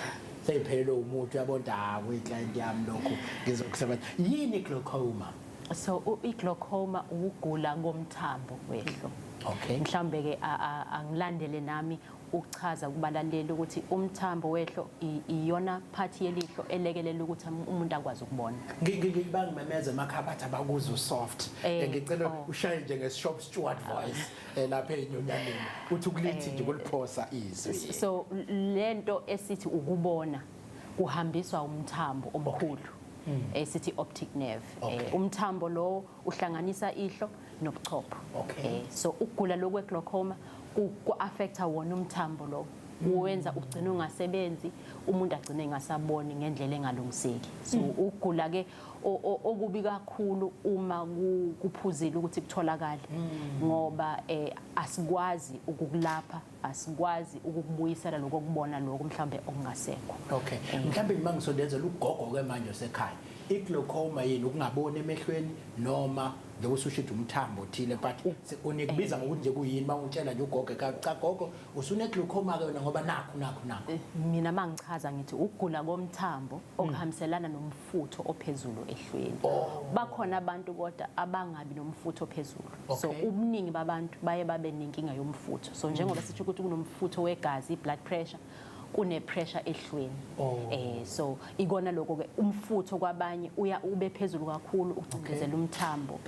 Seyiphelele umuntu yabona kwi-client yami lokho ngizokusebenza. Yini glaucoma? So i-glaucoma ukugula komthambo wehlo. Okay. Mhlambe ke angilandele nami ukuchaza kubalaleli ukuthi umthambo wehlo iyona part yelihlo elekelela ukuthi umuntu akwazi ukubona. Ngibangimemeza emakhabathi abakuzo soft. Ngicela ushaye njenge-shop steward voice lapha enyonyaneni. Uthi ukulithi nje kuliphosa izwi. So lento esithi ukubona kuhambiswa umthambo omkhulu. Esithi optic nerve. Umthambo lo uhlanganisa ihlo nobuchopho. So ukugula lokwe-glaucoma ku-affecta wona umthambo lo. Uwenza ugcina ungasebenzi, umuntu agcine engasaboni ngendlela engalungiseki. So ukugula ke okubi kakhulu uma kuphuzile ukuthi kutholakale ngoba asikwazi ukukulapha, asikwazi ukukubuyisela lokubona lokho mhlambe okungasekho. Okay. Mhlambe mangisondezela ugogo ke manje osekhaya. I-glaucoma yini ukungaboni emehlweni noma nje usushitha umthambo othile but unikubiza ngokuthi nje kuyini mawutshela nje ugogo cha gogo usune-glaucoma ke wena ngoba nakho. Mina mangichaza ngithi ukugula komthambo okuhambiselana nomfutho ophezulu ehlweni. Bakhona abantu kodwa abangabi nomfutho ophezulu. So ubuningi babantu baye babe nenkinga yomfutho. So njengoba sithi ukuthi kunomfutho wegazi, blood pressure, kune pressure ehlweni. So ikona lokho ke umfutho kwabanye ube phezulu kakhulu ucindezela umthambo.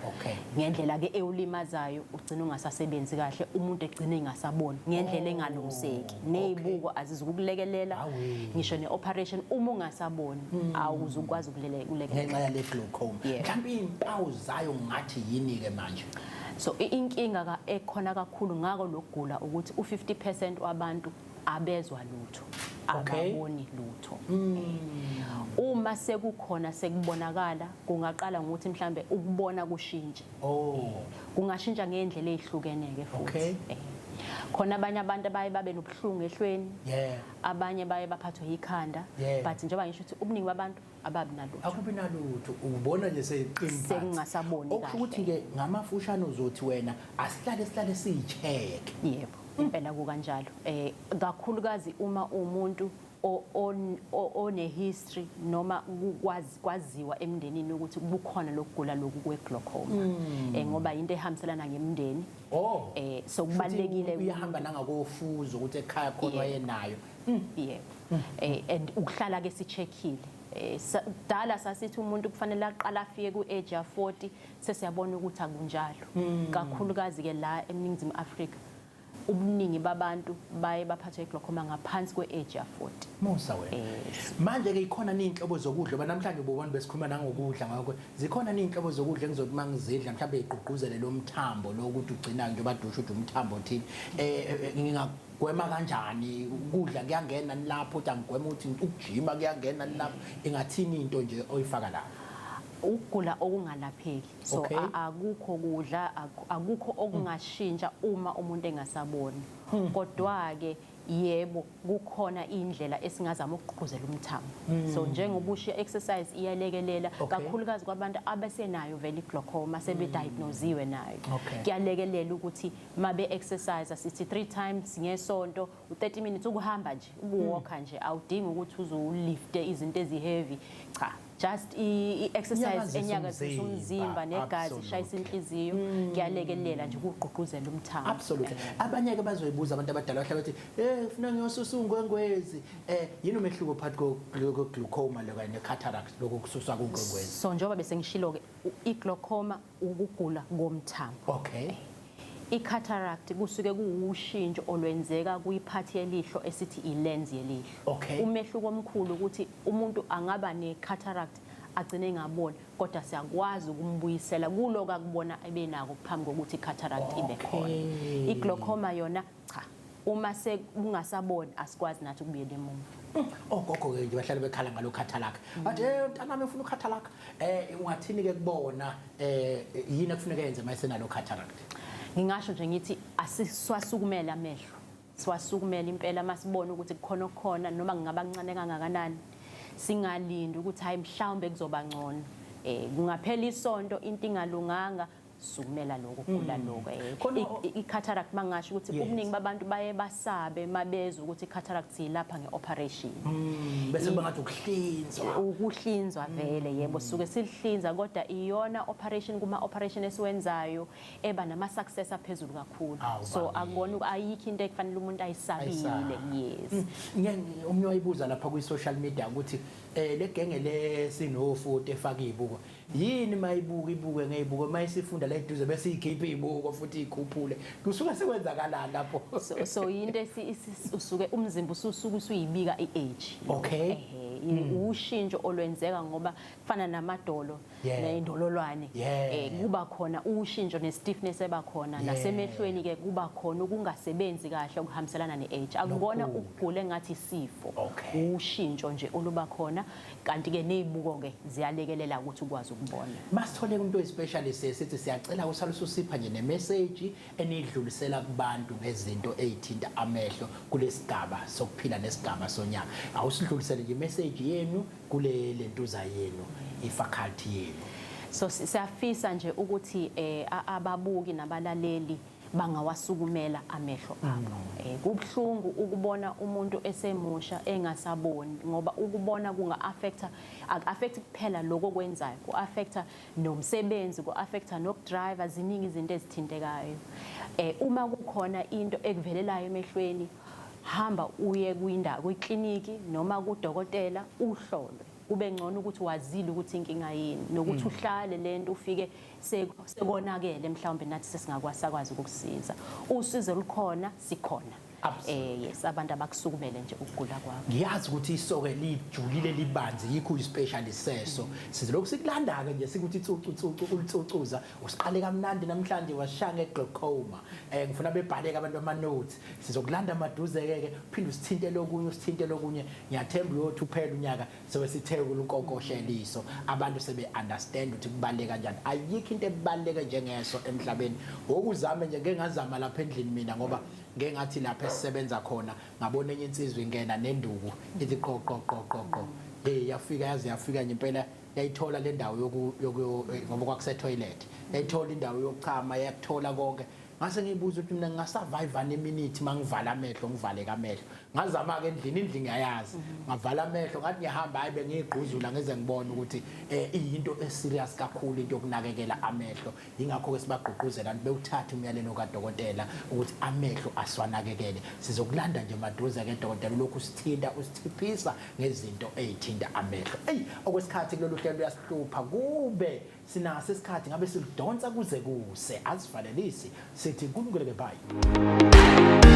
Ngendlela ke ewulimazayo ugcina ungasasebenzi kahle, umuntu egcina engasaboni ngendlela engalungiseki. Nezibuko azizukulekelela ngisho neoperation uma ungasaboni awuzukwazi ukulekelela ngenxa yale glaucoma. Mhlawumbe impawu zayo ngathi yini ke manje? So inkinga ekhona kakhulu ngako lokugula ukuthi u50% wabantu abezwa lutho, ababoni lutho. Uma sekukhona sekubonakala kungaqala ngokuthi mhlambe ukubona kushintshe. Kungashintsha ngendlela ezihlukeneke futhi. Khona abanye abantu baye babe nobuhlungu ehlweni, abanye baye baphathwe yikhanda, but njengoba ngisho ukuthi ubuningi babantu ababi nalutho. Akubi nalutho, ubona nje seyiqimba. Sekungasaboni kahle. Ukuthi ke ngamafushane uzothi wena asihlale siyi-check. Yebo. Impela kukanjalo kakhulukazi uma umuntu one-history noma kwaziwa emndenini ukuthi kubukhona lokugula lokhu kwe-glaucoma ngoba into ehambiselana ngemndeni. So kubalekile uyahamba nangakofuzo ukuthi ekhaya khona wayenayo. Yebo. And ukuhlala ke sicheckile. Dala sasithi umuntu kufanele aqala afike ku-age ya 40 sesiyabona ukuthi akunjalo. Kakhulukazi ke la eNingizimu Afrika ubuningi babantu baye baphathwe i-glaucoma ngaphansi kwe-age ya 40. Musa wena. Manje ke ikhona ninhlobo zokudla ngoba namhlanje ubona besikhuluma nangokudla ngakho zikhona ninhlobo zokudla engizothi mangizidla mhlawumbe igqugquzele lo mthambo lokuthi ugcina nje badusha ukuthi umthambo othini ngingagwema kanjani ukudla kuyangena lapho uthi angigwema ukuthi ukujima kuyangena lapho ingathini into nje oyifaka lapho. Ukugula okungalapheki. So akukho kudla, akukho okungashintsha uma umuntu engasaboni. Kodwa ke yebo kukhona indlela esingazama ukugqugquzela umthambo. So njengoba ushiya exercise iyalekelela kakhulukazi kwabantu abasenayo vele i-glaucoma sebediagnoziwe nayo. Kuyalekelela ukuthi mabe exercise sithi 3 times ngesonto u30 minutes ukuhamba nje ubuwalker nje awudingi ukuthi uzulifte izinto eziheavy cha. Just i-exercise enyakazisa umzimba negazi ishayisa inhliziyo kuyalekelela nje ukugqugquzela umthambo. Absolutely. Abanye ke bazoyibuza abantu abadala bahlala bathi ufuna ngiyosusa ungwengwezi yini umehluko phakathi ko-glaucoma lo kanye ne-cataract lokho kususwa kungwengwezi? So njengoba bese ngishilo ke i-glaucoma ukugula komthambo. I-cataract kusuke kuwushintsho olwenzeka kuyiphathi yelihlo esithi i-lens yelihlo. Umehluko omkhulu ukuthi umuntu angaba ne-cataract agcine engaboni kodwa siyakwazi ukumbuyisela kuloko akubona ebenako phambi kokuthi i-cataract ibe khona. I-glaucoma yona cha uma sekungasaboni asikwazi nathi ukubuyela emuva. Ogogo ke nje bahlale bekhala ngalo cataract athi mntanami ufuna ucataract ungathini ke kubona yini ekufuneka yenze mayisenalo cataract? Ngingasho nje ngithi asiswasukumela amehlo siwasukumela impela masibona ukuthi kukhona okukhona noma ngingaba kancane kangakanani singalindi ukuthi hayi mhlawumbe kuzoba ngcono kungaphela isonto into ingalunganga sukumela lokho kugula lokho i-cataract mangasho ukuthi ubuningi babantu baye basabe mabezwe ukuthi i-cataract ilapha ngeoperation bese bangathi ukuhlinzwa vele yebo suke silihlinza kodwa iyona operation kuma operation esiwenzayo eba nama success aphezulu kakhulu so akubona ayikho into ekufanele umuntu ayisabile yes umnye wayibuza lapha ku social media ukuthi le genge lesinofuthi efaka izibuko yini mayibuka ibuke ngezibuko mayisifunda la eduze bese ikhipha izibuko futhi ikhuphule kusuka sekwenzakalani lapho so into usuke umzimba ususuka usuyibika iage ushintsho olwenzeka ngoba kufana namadolo neindololwane kuba khona ushintsho nestiffness ebakhona nasemehlweni ke kuba khona ukungasebenzi kahle okuhambiselana neage akubona ukugula engathi isifo ushintsho nje oluba khona kanti ke nezibuko ke ziyalekelela ukuthi ukwazi ukubona masithole umuntu oyispecialist sithi siyacela usalusa usipha nje nemessage enidlulisela kubantu ngezinto ezithinta amehlo kulesigaba sokuphila nesigaba sonyaka awusidlulisele nje message yenu kule lentuza yenu ifaculty yenu so siyafisa nje ukuthi ababuki nabalaleli bangawasukumela amehlo abo kubhlungu ukubona umuntu esemusha engasaboni ngoba ukubona kunga affect kuphela lokho kwenzayo ku affect nomsebenzi ku affect nokudriver ziningi izinto ezithintekayo uma kukhona into ekuvelelayo emehlweni hamba uye kwikliniki noma kudokotela uhlolwe kube ngcono ukuthi wazile ukuthi inkinga yini nokuthi uhlale lento ufike sekonakele mhlawumbe nathi sesingakwazi ukukusiza usizo lukhona sikhona yes abantu abakusukumele nje ukugula kwabo ngiyazi ukuthi isoke lijulile libanzi yikho uyispecialist seso sizolokhu sikulanda ke nje sikuthi ulitsucuza usiqale kamnandi namhlanje washanga eglaucoma ngifuna bebhaleke abantu ama notes sizokulanda maduze ke phinde usithinte lokunye ngiyathemba uyothi uphela unyaka sobe sithe ukunkokosheliso abantu sebe understand ukuthi kubaleka kanjani ayikho into ebaleka njengeso emhlabeni okuzama nje ngeke ngazama lapha endlini mina ngoba ngeke ngathi lapha esisebenza khona ngabona enye insizwe ingena nenduku ithi qoqoqoqoqo yafika nje impela yayithola le ndawo ngoba kwakuse toilet yayithola indawo yokuchama yakuthola konke ngase ngibuza ukuthi mina ngingasurvive neminute mangivala amehlo ngivale kamehlo ngazama ke endlini ngiyayazi ngavala amehlo ngathi ngihamba hayi bengigquzula ngeze ngibone ukuthi iyinto eserious kakhulu into yokunakekela amehlo ingakho ke sibagqugquzela bewuthatha umyalelo kadokotela ukuthi amehlo aswanakekele sizokulanda nje maduze ke dokotela lokhu usithiphisa ngezinto ezithinta amehlo okwesikhathi kulolu hlelo luyasihlupha kube sinaso isikhathi ngabe silidonsa kuze kuse azivalelisi sithi kuNkulunkulu bye